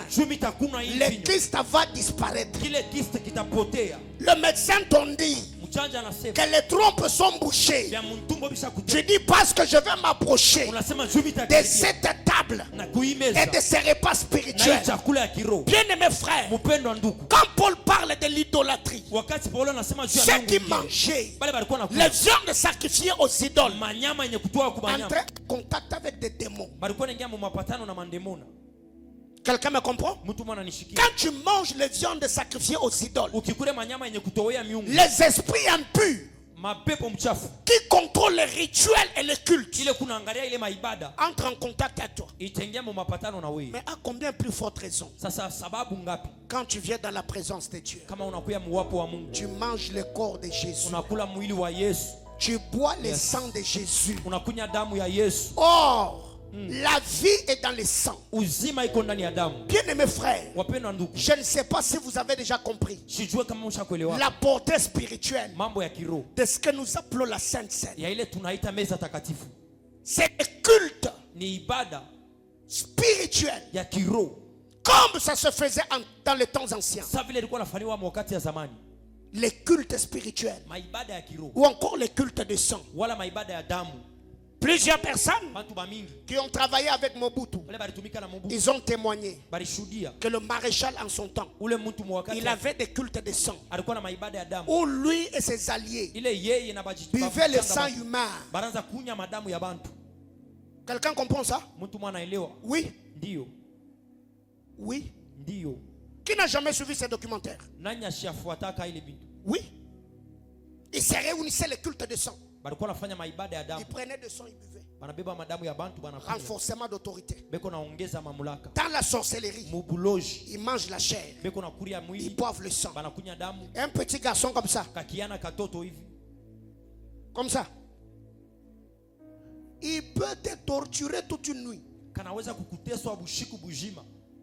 les kystes vont disparaître. Le médecin t'ont dit que les trompes sont bouchées. Je dis parce que je vais m'approcher de cette table et de ces repas spirituels. Bien aimés frères, quand Paul parle de l'idolâtrie, ceux qui mangeaient les viandes sacrifiées aux idoles entraient en contact avec des démons. Quelqu'un me comprend? Quand tu manges les viandes sacrifiées aux idoles, les esprits impurs qui contrôlent les rituels et les cultes entrent en contact avec toi. Mais à combien plus forte raison, quand tu viens dans la présence de Dieu, tu manges le corps de Jésus, tu bois le sang de Jésus. Or, la vie est dans le sang. Bien aimés frères, je ne sais pas si vous avez déjà compris la portée spirituelle de ce que nous appelons la Sainte Seine. C'est le culte spirituel comme ça se faisait dans les temps anciens. Les cultes spirituels ou encore les cultes de sang. Plusieurs personnes qui ont travaillé avec Mobutu, ils ont témoigné que le maréchal en son temps, il avait des cultes de sang où lui et ses alliés buvaient le sang humain. Quelqu'un comprend ça? Oui. Oui. Qui n'a jamais suivi ces documentaires? Oui. Ils se réunissaient les cultes de sang. Ils prenaient de sang, ils buvaient. Renforcement d'autorité. Dans la sorcellerie, ils mangent la chair, ils boivent le sang. Un petit garçon comme ça, il peut te torturer toute une nuit.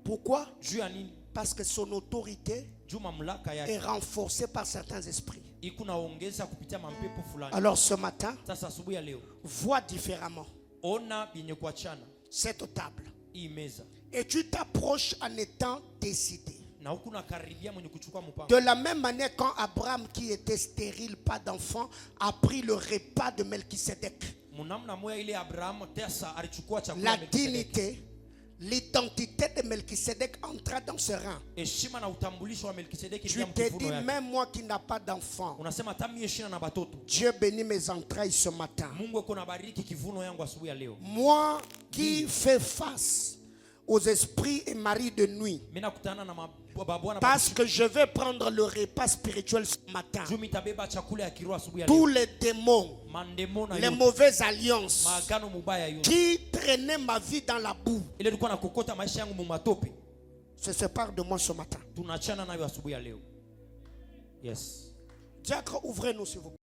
Pourquoi? Parce que son autorité est renforcée par certains esprits. Alors ce matin, vois différemment cette table et tu t'approches en étant décidé. De la même manière, quand Abraham, qui était stérile, pas d'enfant, a pris le repas de Melchisédek, la dignité, l'identité de Melchisédek entra dans ce rang. Tu te dis, même moi qui n'ai pas d'enfant, Dieu bénit mes entrailles ce matin. Moi qui fais face aux esprits et maris de nuit, parce que je vais prendre le repas spirituel ce matin. Tous les démons, les mauvaises alliances qui traînaient ma vie dans la boue se séparent de moi ce matin. Diacre, ouvrez-nous s'il vous plaît.